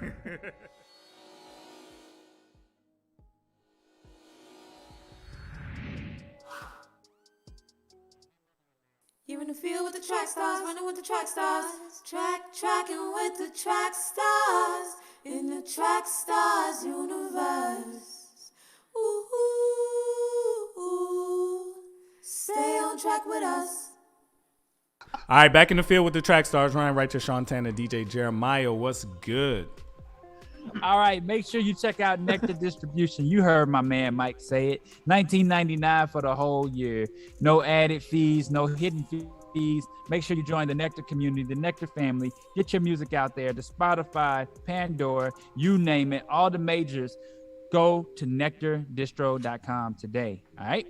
You're in the field with the Trackstarz, running with the Trackstarz, tracking with the Trackstarz, in the Trackstarz Universe. Ooh, stay on track with us.
All right, back in the field with the Trackstarz, Ryan Righteous, Sean Tanner, DJ Jeremiah. What's good?
All right, make sure you check out Nectar Distribution. You heard my man Mike say it. $19.99 for the whole year. No added fees, no hidden fees. Make sure you join the Nectar community, the Nectar family. Get your music out there to Spotify, Pandora, you name it, all the majors. Go to nectardistro.com today. All right?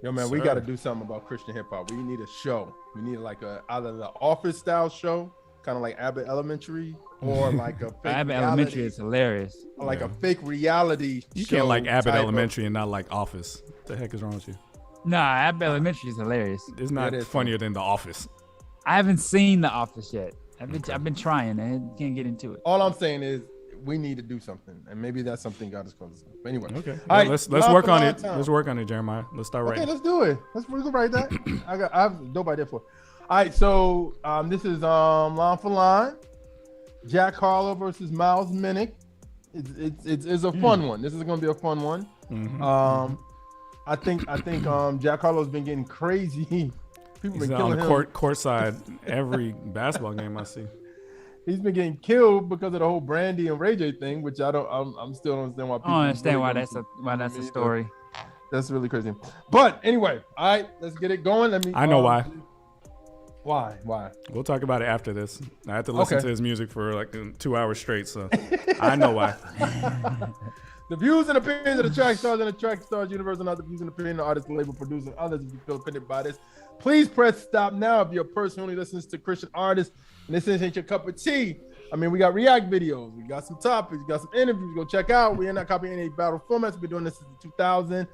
Yo, man, we got to do something about Christian hip hop. We need a show. We need like either the Office style show, kind of like Abbott Elementary, or like a fake
Abbott
reality,
Elementary is hilarious.
or like a fake reality
You
show.
can't like Abbott
type
Elementary and not like Office. What the heck is wrong with you?
Nah, Abbott Elementary is hilarious.
It's not funnier than The Office.
I haven't seen The Office yet. I've been trying and I can't get into it.
All I'm saying is we need to do something, and maybe that's something God has called us. But anyway,
Okay.
All right,
let's
love
work
for
on
long
it.
time.
Let's work on it, Jeremiah. Let's start right.
Okay, let's do it. We're gonna write that. I have a dope idea for it. All right, so this is line for line. Jack Harlow versus Miles Minnick. It's a fun one. This is gonna be a fun one. I think Jack Harlow's been getting crazy. People
He's
been
on
killing
the
him.
courtside every basketball game I see.
He's been getting killed because of the whole Brandy and Ray J thing, which I'm still don't understand why people.
I don't understand
really
why that's a story.
That's really crazy. But anyway, all right, let's get it going.
I know why.
Why?
We'll talk about it after this. I have to listen
Okay.
to his music for like 2 hours straight, so I know why.
The views and opinions of the Trackstarz and the Trackstarz Universe are not the views and opinions of artists, label, producer, and others. If you feel offended by this, please press stop now. If you're a person who only listens to Christian artists and this ain't your cup of tea, I mean, we got react videos, we got some topics, we got some interviews. Go check out. We are not copying any battle formats. We've been doing this since 2000.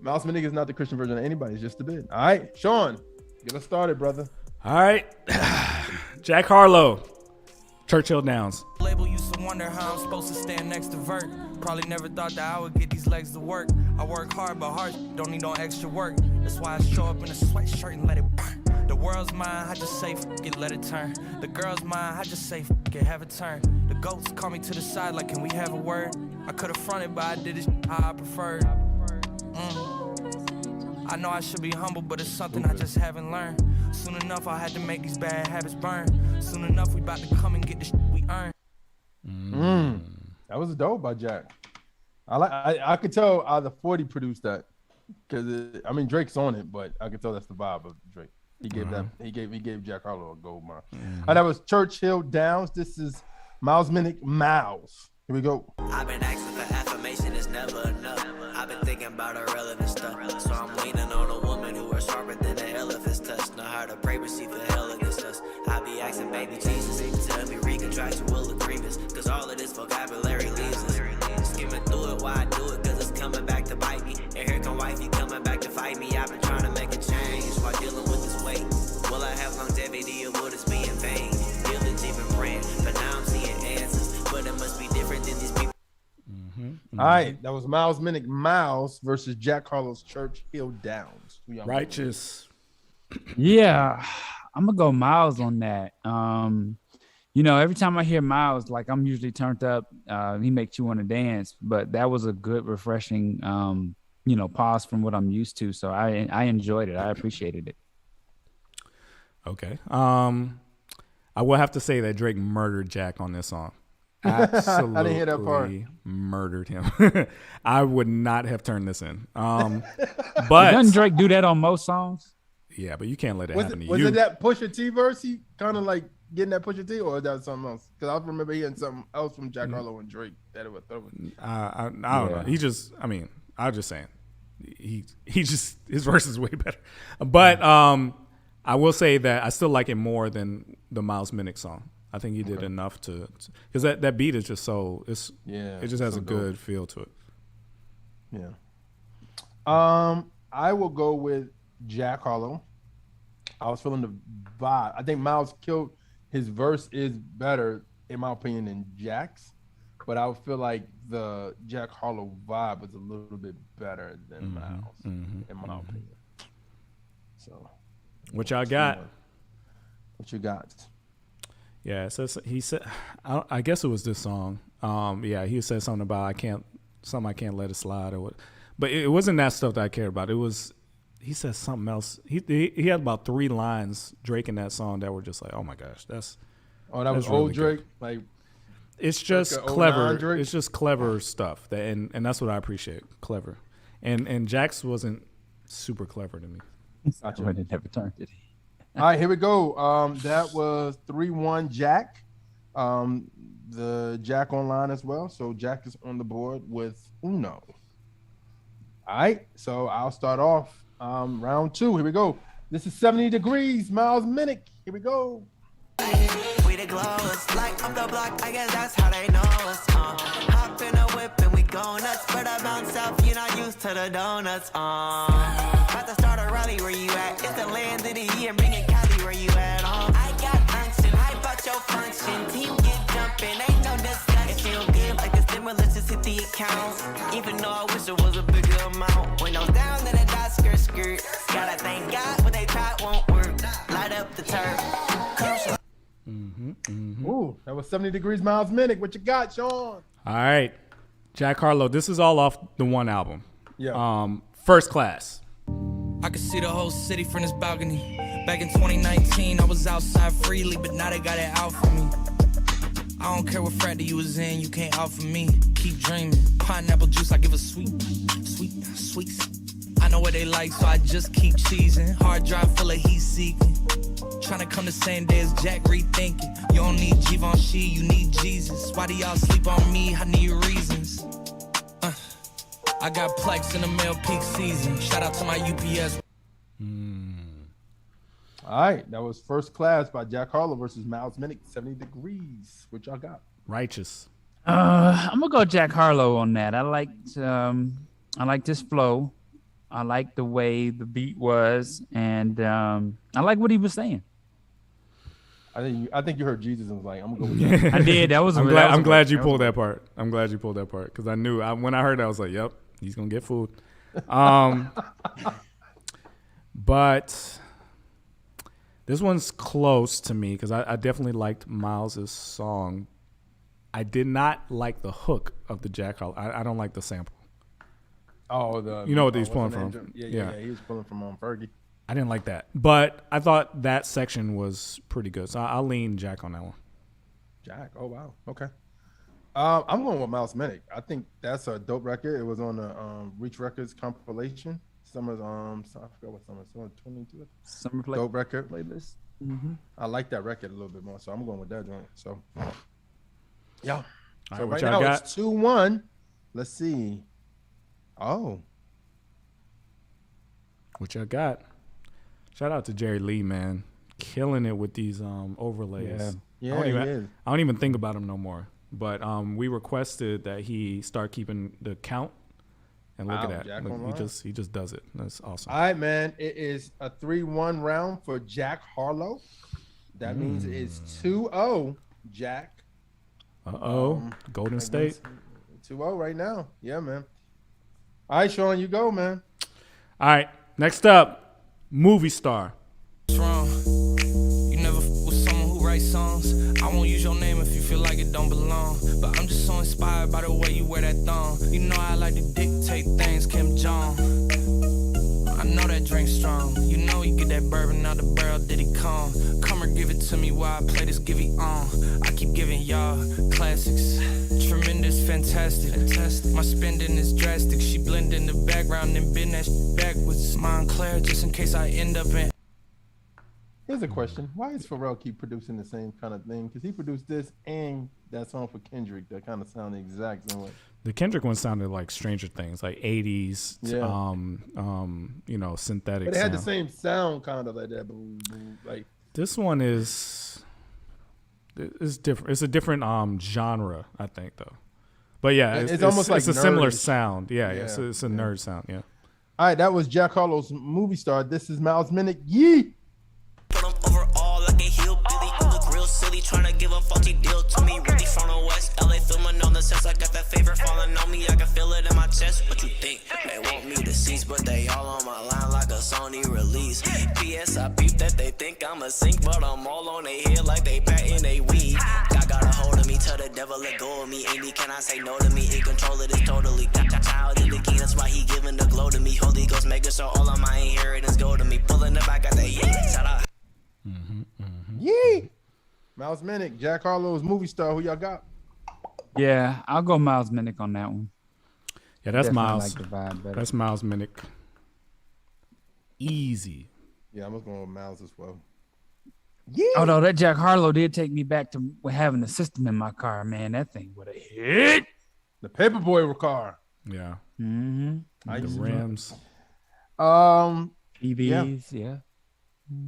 Mouse Minnick is not the Christian version of anybody. It's just a bit. All right, Sean, get us started, brother.
All right. Jack Harlow, Churchill Downs.
Label used to wonder how I'm supposed to stand next to Vert. Probably never thought that I would get these legs to work. I work hard, but hard don't need no extra work. That's why I show up in a sweatshirt and let it burn. The world's mine, I just say f it, let it turn. The girl's mine, I just say f it, have a turn. The goats call me to the side like, can we have a word? I could have fronted, but I did it how I preferred. I know I should be humble, but it's something I just haven't learned. Soon enough, I had to make these bad habits burn. Soon enough, we about to come and get the shit we earn.
That was dope by Jack. I could tell either 40 produced that, because Drake's on it, but I could tell that's the vibe of Drake. He gave he gave Jack Harlow a gold mark. And that was Churchill Downs. This is Miles Minnick Miles. Here we go.
I've been asking for affirmation, it's never enough. I've been thinking about irrelevant stuff. So I'm leaning on a woman who are sharper than an elephant's touch. Know how to pray, receive the hell against us. I be asking baby Jesus, tell me recontractual agreements. Cause all of this vocabulary leaves us. Skimming through it, why I do it, cause it's coming back to bite me. And here come wifey coming back to fight me. I've been trying to make a change while dealing with this weight. Will I have longevity or will this be in vain? Diligent and praying, but now I'm seeing answers. But it must be different than these people.
All right, that was Miles Minnick Miles versus Jack Harlow's Churchill Downs.
Righteous.
Yeah, I'm gonna go Miles on that. Every time I hear Miles, like I'm usually turned up. He makes you want to dance, but that was a good, refreshing, pause from what I'm used to. So I enjoyed it. I appreciated it.
Okay. I will have to say that Drake murdered Jack on this song. Absolutely,
I didn't hear that part.
Murdered him. I would not have turned this in. But
doesn't Drake do that on most songs?
Yeah, but you can't let it happen to you.
Was it that Pusha T verse? He kind of like getting that Pusha T, or is that something else? Because I remember hearing something else from Jack Harlow and Drake that it was.
I don't know. He just, I mean, I was just saying, he just, his verse is way better. But I will say that I still like it more than the Miles Minnick song. I think he did enough to, because that beat is just so, it just has a good feel to it.
Yeah. I will go with Jack Harlow. I was feeling the vibe. I think Miles killed. His verse is better, in my opinion, than Jack's, but I would feel like the Jack Harlow vibe was a little bit better than Miles, in my opinion. So,
what y'all got?
What you got?
Yeah, it says, he said, I guess it was this song. Yeah, he said something about I can't let it slide or what, but it wasn't that stuff that I cared about. It was, he said something else. He had about 3 lines, Drake, in that song that were just like, oh my gosh, that
was
really
old Drake.
good.
Like,
it's just clever. It's just clever stuff, and that's what I appreciate. Clever, and Jax wasn't super clever to me.
Gotcha. It never turned it.
All right, here we go. That was 3-1 Jack. The Jack online as well. So Jack is on the board with Uno. All right, so I'll start off round 2. Here we go. This is 70 Degrees, Miles Minnick. Here we go.
We the glowers, like up the block, I guess that's how they know us. Hop in a whip and we go nuts, but I bounce out, you're not used to the donuts. About to start a rally where you at? It's the land of the year, bringing Cali where you at? I got unction, hype out your function, team get jumping, ain't no discussion. It feel good like the stimulus just hit the account, even though I wish it was a bigger amount. When I was down in the dot skirt, gotta thank God what they tried won't work. Light up the turf.
Ooh, that was 70 Degrees, Miles Minnick. What you got, Sean?
All right, Jack Harlow. This is all off the one album.
Yeah.
First Class.
I could see the whole city from this balcony. Back in 2019, I was outside freely, but now they got it out for me. I don't care what frat you was in, you can't offer me. Keep dreaming. Pineapple juice, I give a sweet. I know what they like, so I just keep cheesing. Hard drive full of heat seeking. Trying to come the same day as Jack, rethinking. You don't need Givenchy, you need Jesus. Why do y'all sleep on me? I need reasons. I got Plex in the mail peak season. Shout out to my UPS.
All right, that was First Class by Jack Harlow versus Miles Minnick, 70 Degrees. What y'all got?
Righteous.
I'm gonna go Jack Harlow on that. I liked this flow. I liked the way the beat was, and I like what he was saying.
I think you heard Jesus and was like, I'm gonna go with that.
I did. That was.
I'm glad you pulled that part. I'm glad you pulled that part because I knew when I heard that I was like, yep, he's gonna get food. But this one's close to me because I definitely liked Miles's song. I did not like the hook of the Jack Harlow. I don't like the sample.
Oh,
you know what he's pulling from?
Yeah. He was pulling from Fergie.
I didn't like that, but I thought that section was pretty good. So I'll lean Jack on that one.
Jack. Oh wow. Okay. I'm going with Miles Minnick. I think that's a dope record. It was on the Reach Records compilation. Summer's I forgot what summer. Summer 22.
Summer
dope record
playlist.
I like that record a little bit more, so I'm going with that joint. So yeah.
All
So
right,
right now it's 2-1. Let's see. Oh.
What y'all got? Shout out to Jerry Lee, man. Killing it with these overlays.
Yeah,
I don't even think about him no more. But we requested that he start keeping the count. And look at that. Look, he just does it. That's awesome.
All right, man. It is a 3-1 round for Jack Harlow. That means it's 2-0, Jack.
Golden State.
2-0 right now. Yeah, man. All right, Sean, you go, man.
All right. Next up, movie star.
What's wrong? You never with someone who writes songs. I won't use your name if you feel like it don't belong. But I'm just so inspired by the way you wear that thong. You know I like to dictate things, Kim Jong. I know that drink strong. You know you get that bourbon out the barrel, did he come? Come or give it to me while I play this givey on. I keep giving y'all classics. Tremendous, fantastic. My spending is drastic. She blend in the background and bend that backwards. Montclair, just in case I end up in.
Here's a question. Why is Pharrell keep producing the same kind of thing? Because he produced this and that song for Kendrick that kind of sound the exact same way.
The Kendrick one sounded like Stranger Things, like 80s,
Yeah.
Synthetic.
But it had the
sound.
same sound kind of like that. Like
This one is different. It's a different genre, I think, though. But yeah,
it's almost like
it's a similar
nerdish.
sound. Yeah. It's a nerd sound. Yeah.
All right, that was Jack Harlow's Movie Star. This is Miles Minnick. Yee!
Overall, like a hillbilly, you look real silly, trying to give a faulty deal to me. Really from the West, LA filming on the sets. I got that favor falling on me, I can feel it in my chest. What you think? They want me deceased, but they all on my line like a Sony release. PS, I peep that they think I'm a sink, but I'm all on their head like they patting they weed. God got a hold of me, tell the devil let go of me. Ain't he, can I say no to me? He control it is totally. Child in the king, that's why he giving the glow to me. Holy Ghost making sure all of my inheritance go to me. Pulling up, I got that shout out.
Yee! Miles Minnick, Jack Harlow's Movie Star. Who y'all got?
Yeah, I'll go Miles Minnick on that one.
Yeah, that's
Definitely
Miles.
like the vibe better.
That's Miles Minnick. Easy.
Yeah, I'm going with Miles as well.
Although that Jack Harlow did take me back to having the system in my car, man. That thing would have hit.
The Paperboy car.
Yeah.
Mm-hmm.
The Rams.
EVs, yeah.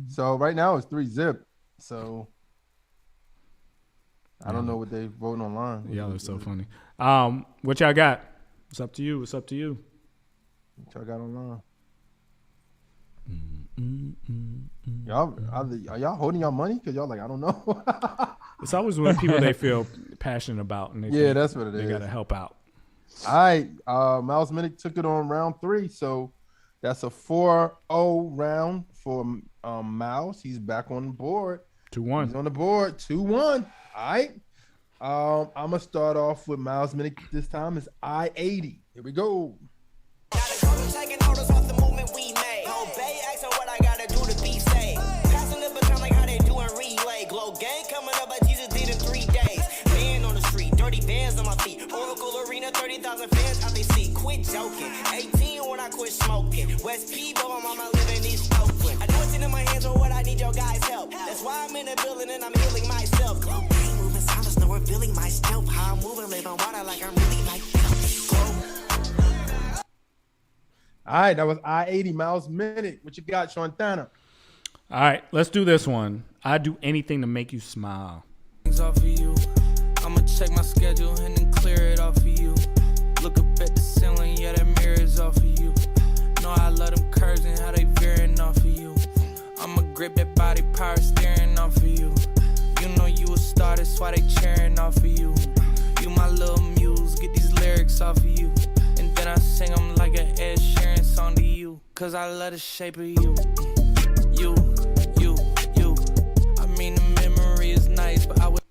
So right now it's 3-zip. So I don't know what they voting online.
Yeah, they're so funny. What y'all got? It's up to you. It's up to you.
What y'all got online? Y'all are y'all holding y'all money? Cause y'all like, I don't know.
It's always when people they feel passionate about, and they
Yeah, that's what it is.
They gotta help out.
All right, Miles Minnick took it on round 3, so that's a 4-0 round for Miles. He's back on the board.
2-1.
He's on the board. 2-1. All right. I'm gonna start off with Miles Minnick. This time is I-80. Here we go.
Taking orders off the movement we made. Obey, asking what I gotta do to be saved. Passing the baton like how they doing relay. Glow gang coming up, but Jesus did in 3 days. Man on the street, dirty bands on my feet. Oracle Arena, 30,000 fans out they see. Quit joking. 18 when I quit smoking. West P, but my mama living in East Oakland. I know it's in my hands on what I need your guys' help. That's why I'm in the building and I'm healing myself. Glow gang moving silence, no revealing myself. How I'm moving, live on water like I'm really like
All right, that was I-80, Miles Minnick. What you got, Shantana?
All right, let's do this one. I'd do anything to make you smile.
Off of you. I'ma check my schedule and then clear it off of you. Look up at the ceiling, yeah, that mirror is off of you. Know I love them curves and how they veering off of you. I'ma grip that body power steering off of you. You know you a star, that's why they cheering off of you. You my little muse, get these lyrics off of you. And then I sing them like an Ed Sheeran song to you. Cause I love the shape of you. You. I mean, the memory is nice, but I would.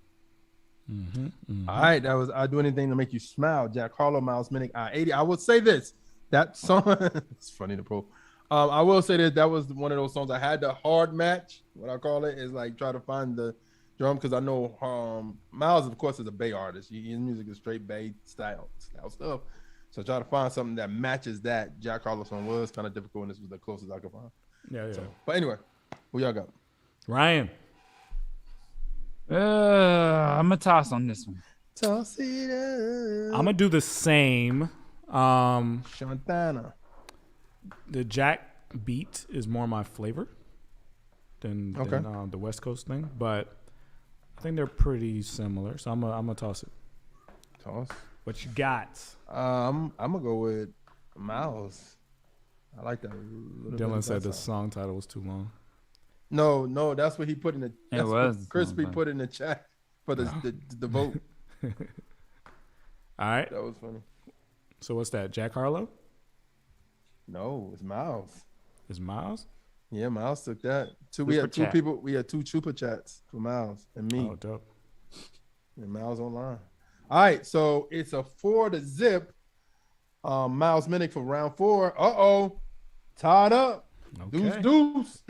All right, that was I Do Anything to Make You Smile. Jack Harlow, Miles Minnick, I-80. I will say this. That song, it's funny to pull. I will say that was one of those songs I had the hard match. What I call it is like try to find the drum because I know Miles, of course, is a Bay artist. His music is straight Bay style stuff. So try to find something that matches that. Jack Harlow song was kind of difficult, and this was the closest I could find.
Yeah.
So, but anyway, who y'all got?
Ryan.
I'm a toss on this one.
Toss it up.
I'm gonna do the same.
Shantana.
The Jack beat is more my flavor than the West Coast thing, but I think they're pretty similar. So I'm gonna toss it.
Toss.
What you got?
I'm gonna go with Miles. I like that.
Dylan said the song title was too long.
No, that's what he put in the. That's what Crispy
fun.
put in the chat for the vote.
All right.
That was funny.
So what's that? Jack Harlow?
No, it's Miles.
Is Miles?
Yeah, Miles took that. We had two people. We had 2 Chupa chats for Miles and me.
Oh, dope.
And Miles online. All right, so it's a 4-0. Miles Minnick for round 4. Tied up.
Okay.
Deuce.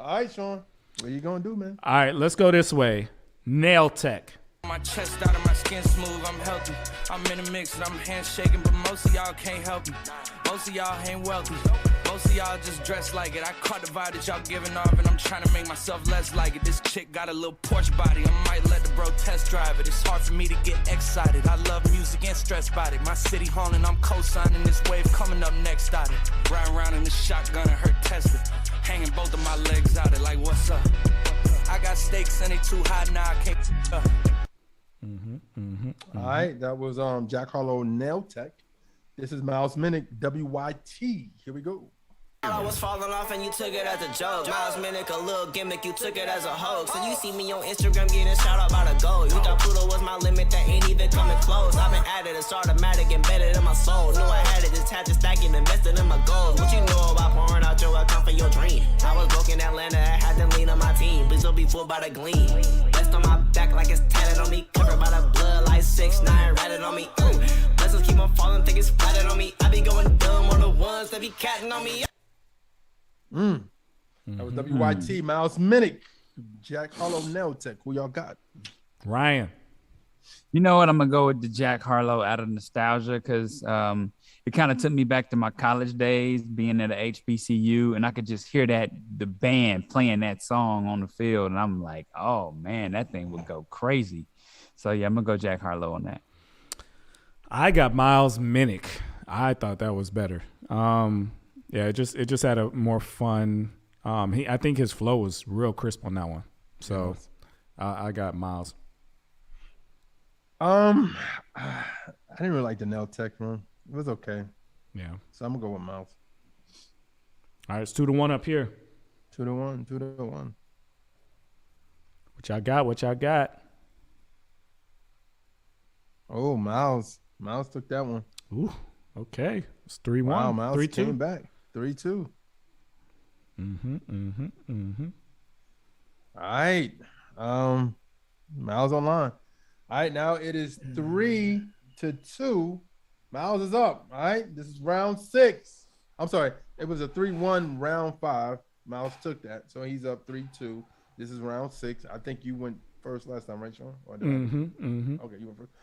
All right, Sean. What you gonna do, man?
All right, let's go this way. Nail Tech.
My chest out of my skin smooth, I'm healthy. I'm in a mix and I'm handshaking, but most of y'all can't help me. Most of y'all ain't wealthy. Most of y'all just dress like it. I caught the vibe that y'all giving off, and I'm trying to make myself less like it. This chick got a little Porsche body. I might let the bro test drive it. It's hard for me to get excited. I love music and stress about it. My city hauling, I'm co-signing this wave coming up next out it. Riding around in the shotgun and her Tesla. Hanging both of my legs out it like, what's up? I got stakes and they too high now, I can't up.
All right, that was Jack Harlow, Nail Tech. This is Miles Minnick, WYT. Here we go.
I was falling off and you took it as a joke. Miles Minnick, a little gimmick, you took it as a hoax. So you see me on Instagram getting shout out by the gold. You thought Pluto was my limit, that ain't even coming close. I've been at it, it's automatic, embedded in my soul. Knew I had it, just had to stack it, invested in my goals. What you know about pouring out your account for your dream? I was broke in Atlanta, I had to lean on my team. Bizzle be fooled by the gleam. Rest on my back like it's tatted on me. Covered by the blood like 6ix9ine, ratted on me. Blessings keep on falling, think it's splattered on me. I be going dumb on the ones that be catting on me.
That was WYT, Miles Minnick, Jack Harlow, Nail Tech. Who y'all got?
Ryan.
You know what? I'm gonna go with the Jack Harlow out of nostalgia because it kind of took me back to my college days, being at a HBCU, and I could just hear the band playing that song on the field, and I'm like, oh man, that thing would go crazy. So yeah, I'm gonna go Jack Harlow on that.
I got Miles Minnick. I thought that was better. Yeah, it just had a more fun. I think his flow was real crisp on that one. So I got Miles.
I didn't really like the Nail Tech one. It was okay.
Yeah.
So I'm gonna go with Miles.
All right, it's 2-1 up here.
2-1, 2-1.
What y'all got? What y'all got?
Oh, Miles. Miles took that one.
Ooh, okay. It's 3-1.
Wow, Miles
3-2.
came back. 3-2. All right. Miles online. All right, now it is 3-2. Miles is up. All right. This is round 6. I'm sorry. It was a 3-1 round 5. Miles took that. So he's up 3-2. This is round 6. I think you went first last time, right, Sean? Or did I? Okay, you went first.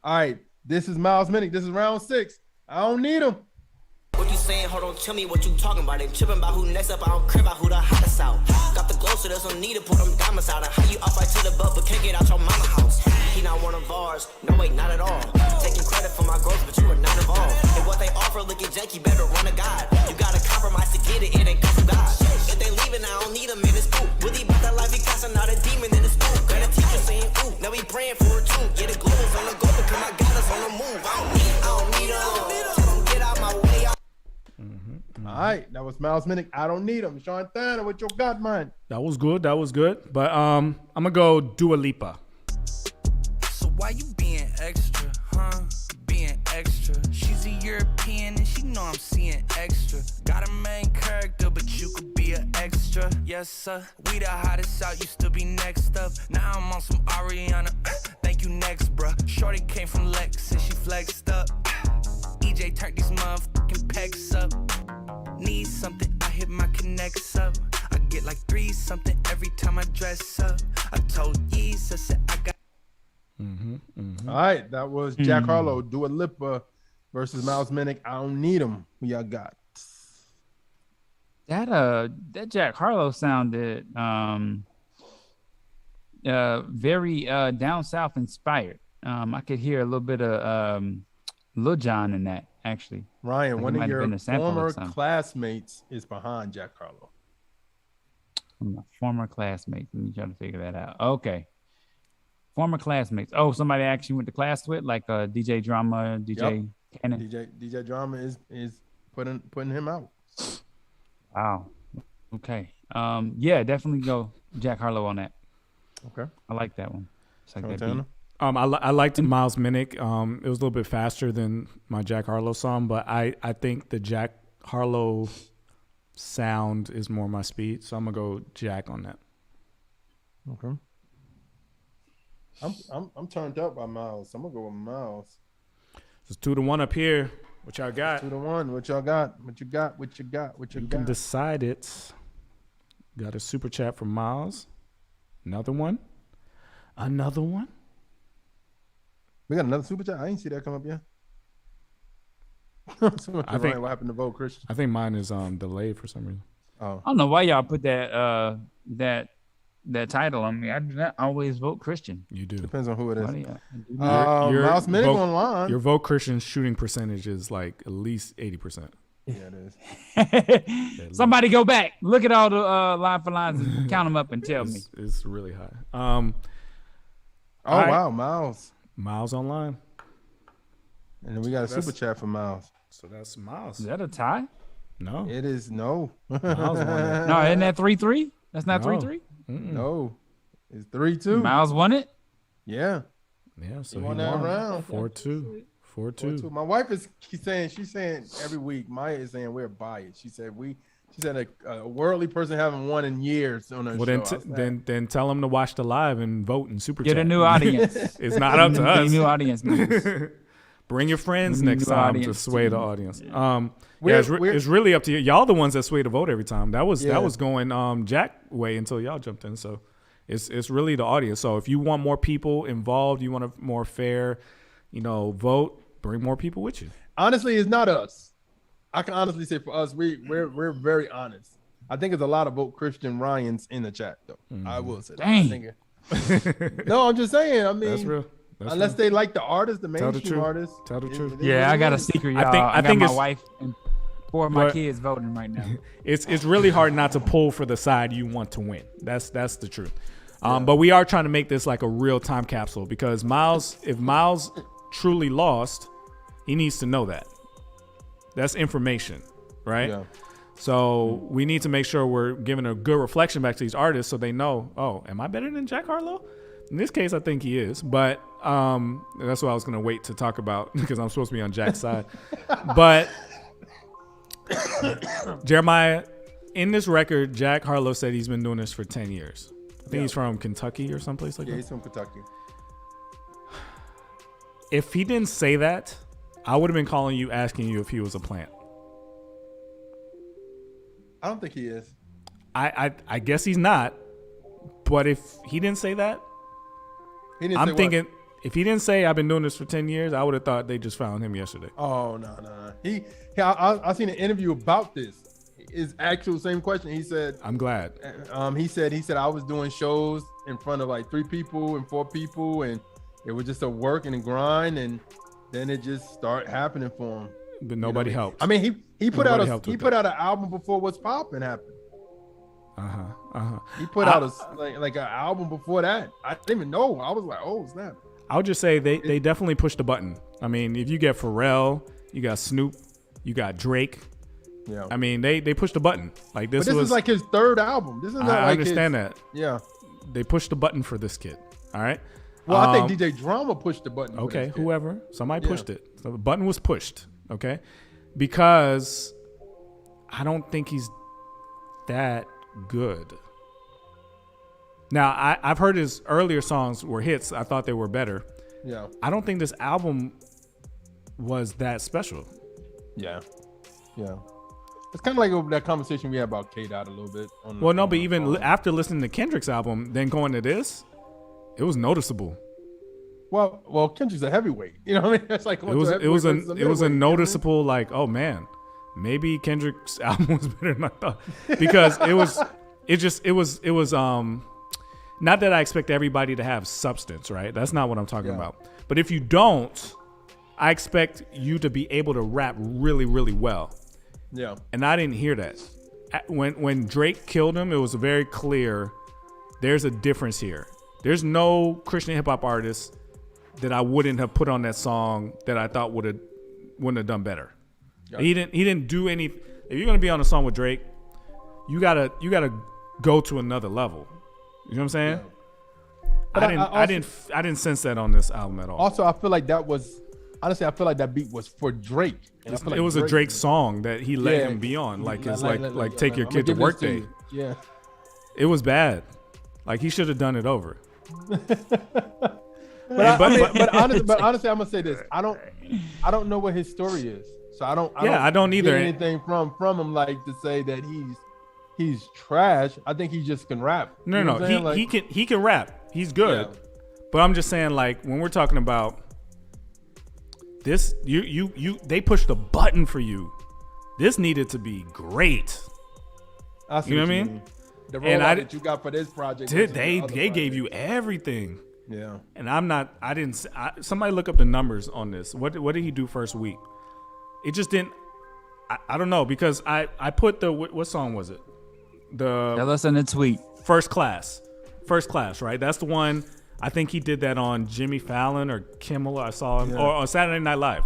All right. This is Miles Minnick. This is round 6. I don't need him.
What you saying? Hold on, tell me what you talking about. They tripping about who next up. I don't care about who the hottest out. Got the glow, so there's no need to put them diamonds out. And how you off right to the butt, but can't get out your mama house. He not one of ours. No, wait, not at all. Taking credit for my growth, but you are not involved. And what they offer, looking janky, better run a guide. You gotta compromise to get it, it ain't come from God. If they leaving, I don't need them in his scoop. Really about that life, he casting out a demon in his school. Got a teacher saying, ooh, now we praying for it too. Get a glimmers on the go, because my God is on the move. I don't need them. Tell them get out my way.
All right, that was Miles Minnick. I don't need him. Sean Tanner, what you got, man?
That was good. That was good. But I'm gonna go Dua Lipa.
So why you being extra, huh? Being extra. She's a European and she know I'm seeing extra. Got a main character, but you could be an extra. Yes, sir. We the hottest out, you still be next up. Now I'm on some Ariana. Thank you, next, bruh. Shorty came from Lex and she flexed up. EJ turned these motherfucking pecs up. Need something, I hit my connects up. I get like 3 something every time I dress up. I told Yeez, I said I got.
All right, that was Jack Harlow, Dua Lipa versus Miles Minnick. I don't need him. Who y'all got?
That Jack Harlow sounded very down south inspired. I could hear a little bit of Lil Jon in that, actually.
Ryan,
like
one of your former
of
classmates is behind Jack Harlow.
My former classmates. Let me try to figure that out. Okay. Former classmates. Oh, somebody actually went to class with, like DJ Drama, DJ Cannon.
DJ Drama is putting him out.
Wow. Okay. Yeah, definitely go Jack Harlow on that.
Okay.
I like that one. It's like that beat.
I liked Miles Minnick. It was a little bit faster than my Jack Harlow song, but I think the Jack Harlow sound is more my speed, so I'm gonna go Jack on that.
Okay. I'm turned up by Miles. So I'm gonna go with Miles.
It's 2-1 up here. What y'all got?
2-1. What y'all got? What you got?
You can decide it. Got a super chat from Miles. Another one.
We got another super chat. I ain't see that come up yet.
I think
what happened to vote Christian?
I think mine is delayed for some reason.
Oh,
I don't know why y'all put that title on me. I do not always vote Christian.
You do.
Depends on who it is.
Your
Mouse Minnick
vote,
online.
Your vote Christian shooting percentage is like at least 80%.
Yeah, it is.
Somebody go back, look at all the line for lines, and count them up and tell me.
It's really high.
Wow,
Miles online.
And then we got a super chat from Miles.
So that's Miles.
Is that a tie?
No.
It is no.
Miles won it.
No, isn't that 3-3? That's not
No.
3-3?
No. It's 3-2.
Miles won it?
Yeah.
Yeah, so
He
he
won that
won.
round.
4-2. 4-2.
My wife she's saying every week, Maya is saying we're biased. She said a worldly person haven't won in years on her
Well,
show.
then tell them to watch the live and vote and super
Get
chat.
a new audience.
It's not up to us.
New audience members.
Bring your friends
We need
next
new
time to
audience.
sway the audience.
We're-
It's really up to you. Y'all the ones that sway the vote every time. That was going Jack way until y'all jumped in. So it's really the audience. So if you want more people involved, you want a more fair, vote, bring more people with you.
Honestly, it's not us. I can honestly say for us, we're very honest. I think there's a lot of vote Christian Ryans in the chat though. I will say that.
Dang.
No, I'm just saying. I mean,
That's real.
Unless they like the artist, the
Tell the
mainstream
truth.
artist.
Tell the truth.
Yeah, I got a secret, y'all.
I think
got my
it's-
wife and 4 of my
but-
kids voting right now.
It's really hard not to pull for the side you want to win. That's the truth. But we are trying to make this like a real time capsule because if Miles truly lost, he needs to know that. That's information, right?
Yeah.
So we need to make sure we're giving a good reflection back to these artists so they know, oh, am I better than Jack Harlow? In this case, I think he is, but that's what I was going to wait to talk about because I'm supposed to be on Jack's side. But Jeremiah, in this record, Jack Harlow said he's been doing this for 10 years. I think he's from Kentucky or someplace like that.
Yeah, he's from Kentucky.
If he didn't say that, I would have been calling you asking you if he was a plant.
I don't think he is.
I guess he's not. But if he didn't say that, I'm thinking if he didn't say I've been doing this for 10 years, I would have thought they just found him yesterday.
Oh no. I seen an interview about this. His actual same question. He said,
I'm glad.
He said I was doing shows in front of like 3 people and 4 people, and it was just a work and a grind, and then it just started happening for him.
But nobody helped.
I mean, he put
Nobody
out
helped with
an album before What's Poppin' happened. He put out like an album before that. I didn't even know. I was like, oh snap.
I would just say they definitely pushed the button. I mean, if you get Pharrell, you got Snoop, you got Drake.
Yeah.
I mean, they pushed the button. Like this
is like his 3rd album. This is not
I
like
understand that.
Yeah.
They pushed the button for this kid. All right.
Well, I think DJ Drama pushed the button.
Okay, whoever. Somebody pushed it. So the button was pushed. Okay. Because I don't think he's that good. Now, I've heard his earlier songs were hits. I thought they were better.
Yeah.
I don't think this album was that special.
Yeah. It's kind of like that conversation we had about K-Dot a little bit.
But even after listening to Kendrick's album, then going to this, it was noticeable.
Well, Kendrick's a heavyweight. You know what I mean? It's like
it was a noticeable like, oh man, maybe Kendrick's album was better than I thought because it was not that I expect everybody to have substance, right? That's not what I'm talking about. But if you don't, I expect you to be able to rap really, really well.
Yeah.
And I didn't hear that. When Drake killed him, it was very clear there's a difference here. There's no Christian hip hop artist that I wouldn't have put on that song that I thought wouldn't have done better. Yeah. He didn't do any. If you're gonna be on a song with Drake, you gotta go to another level. You know what I'm saying? Yeah. But I didn't sense that on this album at all.
Also, I feel like that was honestly, I feel like that beat was for Drake. And
it was a Drake song that he let him be on, like it's like take your kid to work day.
Yeah,
it was bad. Like he should have done it over.
But honestly, I'm gonna say this: I don't know what his story is, so I don't.
I don't either.
Get anything from him like to say that he's trash. I think he just can rap.
No,
You know
no,
what I'm saying?
he can rap. He's good.
Yeah.
But I'm just saying, like, when we're talking about this, they pushed a button for you. This needed to be great.
I see
you know
what
what I
you
mean?
The rollout that you got for this project.
They gave you everything.
Yeah.
And somebody look up the numbers on this. What did he do first week? It just didn't. I don't know, because I put what song was it?
Tell us in the tweet.
First Class, right? That's the one. I think he did that on Jimmy Fallon or Kimmel. I saw him, or on Saturday Night Live.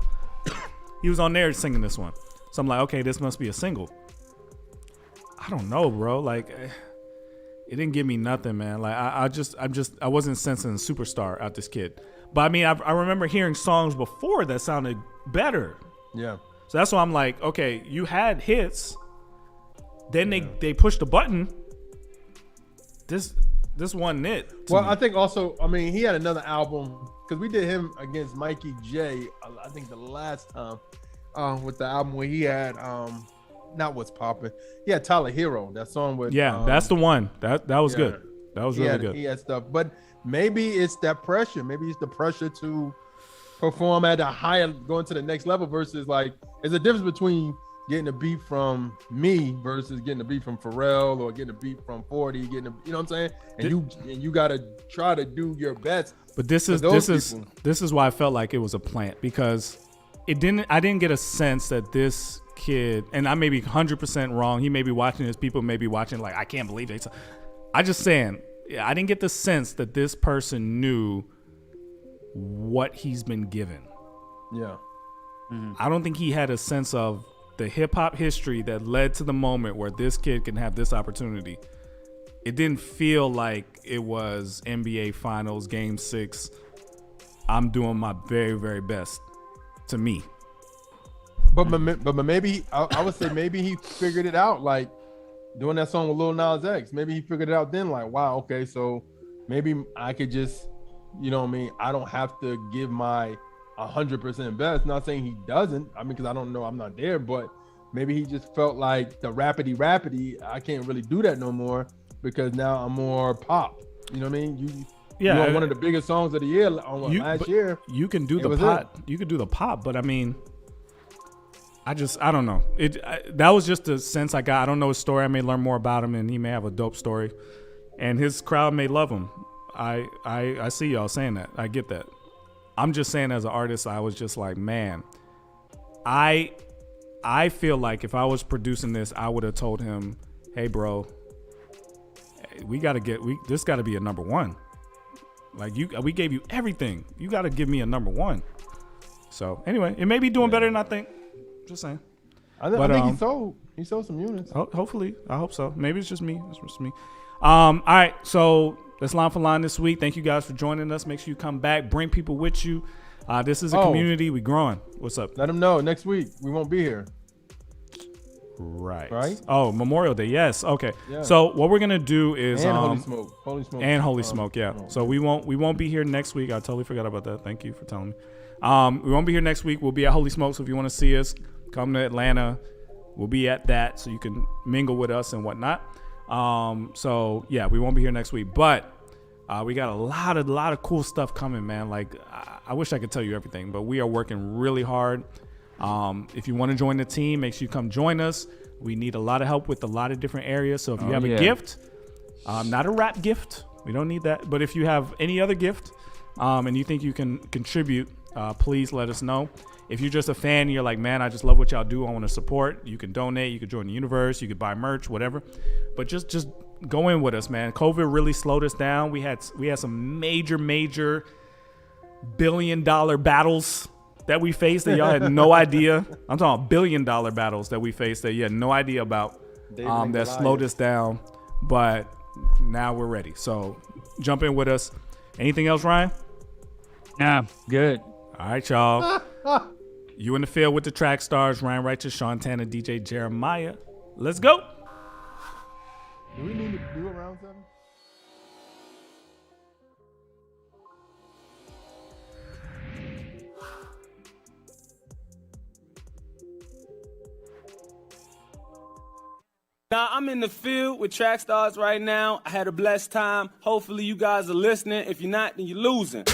He was on there singing this one. So I'm like, okay, this must be a single. I don't know, bro. Like, it didn't give me nothing, man. Like, I wasn't sensing a superstar out this kid. But I mean, I remember hearing songs before that sounded better.
Yeah.
So that's why I'm like, okay, you had hits. Then they pushed the button. This wasn't it.
Well, I think also, I mean, he had another album because we did him against Mikey J. I think the last time with the album where he had not What's Poppin'. He had Tyler Hero, that song with
that's the one. That was good. That was really good.
He had stuff, but maybe it's that pressure. Maybe it's the pressure to perform at a higher, going to the next level versus like, there's a difference between getting a beat from me versus getting a beat from Pharrell or getting a beat from 40, you know what I'm saying? And you gotta try to do your best.
But this is why I felt like it was a plant, because I didn't get a sense that this kid, and I may be 100% wrong, he may be watching this, people may be watching like, I can't believe it. I just saying, I didn't get the sense that this person knew what he's been given.
Yeah.
Mm-hmm. I don't think he had a sense of the hip hop history that led to the moment where this kid can have this opportunity. It didn't feel like it was NBA Finals Game 6. I'm doing my very, very best, to me.
But maybe I would say maybe he figured it out, like doing that song with Lil Nas X. Maybe he figured it out then, like, wow, okay, so maybe I could just, you know what I mean? I don't have to give my 100% best. Not saying he doesn't. I mean, because I don't know, I'm not there, but maybe he just felt like the rapidy, I can't really do that no more because now I'm more pop. You know what I mean? You know, one of the biggest songs of the year last year.
You can do the pop. You can do the pop, but I mean, I don't know. That was just the sense I got. I don't know his story. I may learn more about him, and he may have a dope story, and his crowd may love him. I see y'all saying that. I get that. I'm just saying, as an artist, I was just like, man, I feel like if I was producing this, I would have told him, hey, bro, this got to be a number one. Like, we gave you everything. You got to give me a number one. So anyway, it may be doing better than I think. Just saying.
I think he sold some units.
Hopefully, I hope so. Maybe it's just me. It's just me. All right, so that's Line for Line this week. Thank you guys for joining us. Make sure you come back. Bring people with you. This is a community. We growing. What's up?
Let them know next week we won't be here.
Right. Oh, Memorial Day. Yes. Okay. Yeah. So what we're gonna do is
Holy Smoke.
Yeah. So we won't be here next week. I totally forgot about that. Thank you for telling me. We won't be here next week. We'll be at Holy Smoke. So if you want to see us, come to Atlanta. We'll be at that, so you can mingle with us and whatnot. So yeah, we won't be here next week, but we got a lot of cool stuff coming, man. Like I wish I could tell you everything, but we are working really hard. If you want to join the team, make sure you come join us. We need a lot of help with a lot of different areas. So if you have a gift, not a rap gift, we don't need that. But if you have any other gift, and you think you can contribute, please let us know. If you're just a fan and you're like, man, I just love what y'all do, I want to support, you can donate, you can join the universe, you could buy merch, whatever. But just go in with us, man. COVID really slowed us down. We had some major billion-dollar battles that we faced that y'all had no idea. I'm talking $1 billion battles that we faced that you had no idea about, that slowed us down. But now we're ready. So jump in with us. Anything else, Ryan?
Nah, good.
All right, y'all. You in the field with the track stars, Ryan Righteous, Sean Tanner, DJ Jeremiah. Let's go.
Do we need to do a round 7?
Now, I'm in the field with Trackstarz right now. I had a blessed time. Hopefully, you guys are listening. If you're not, then you're losing.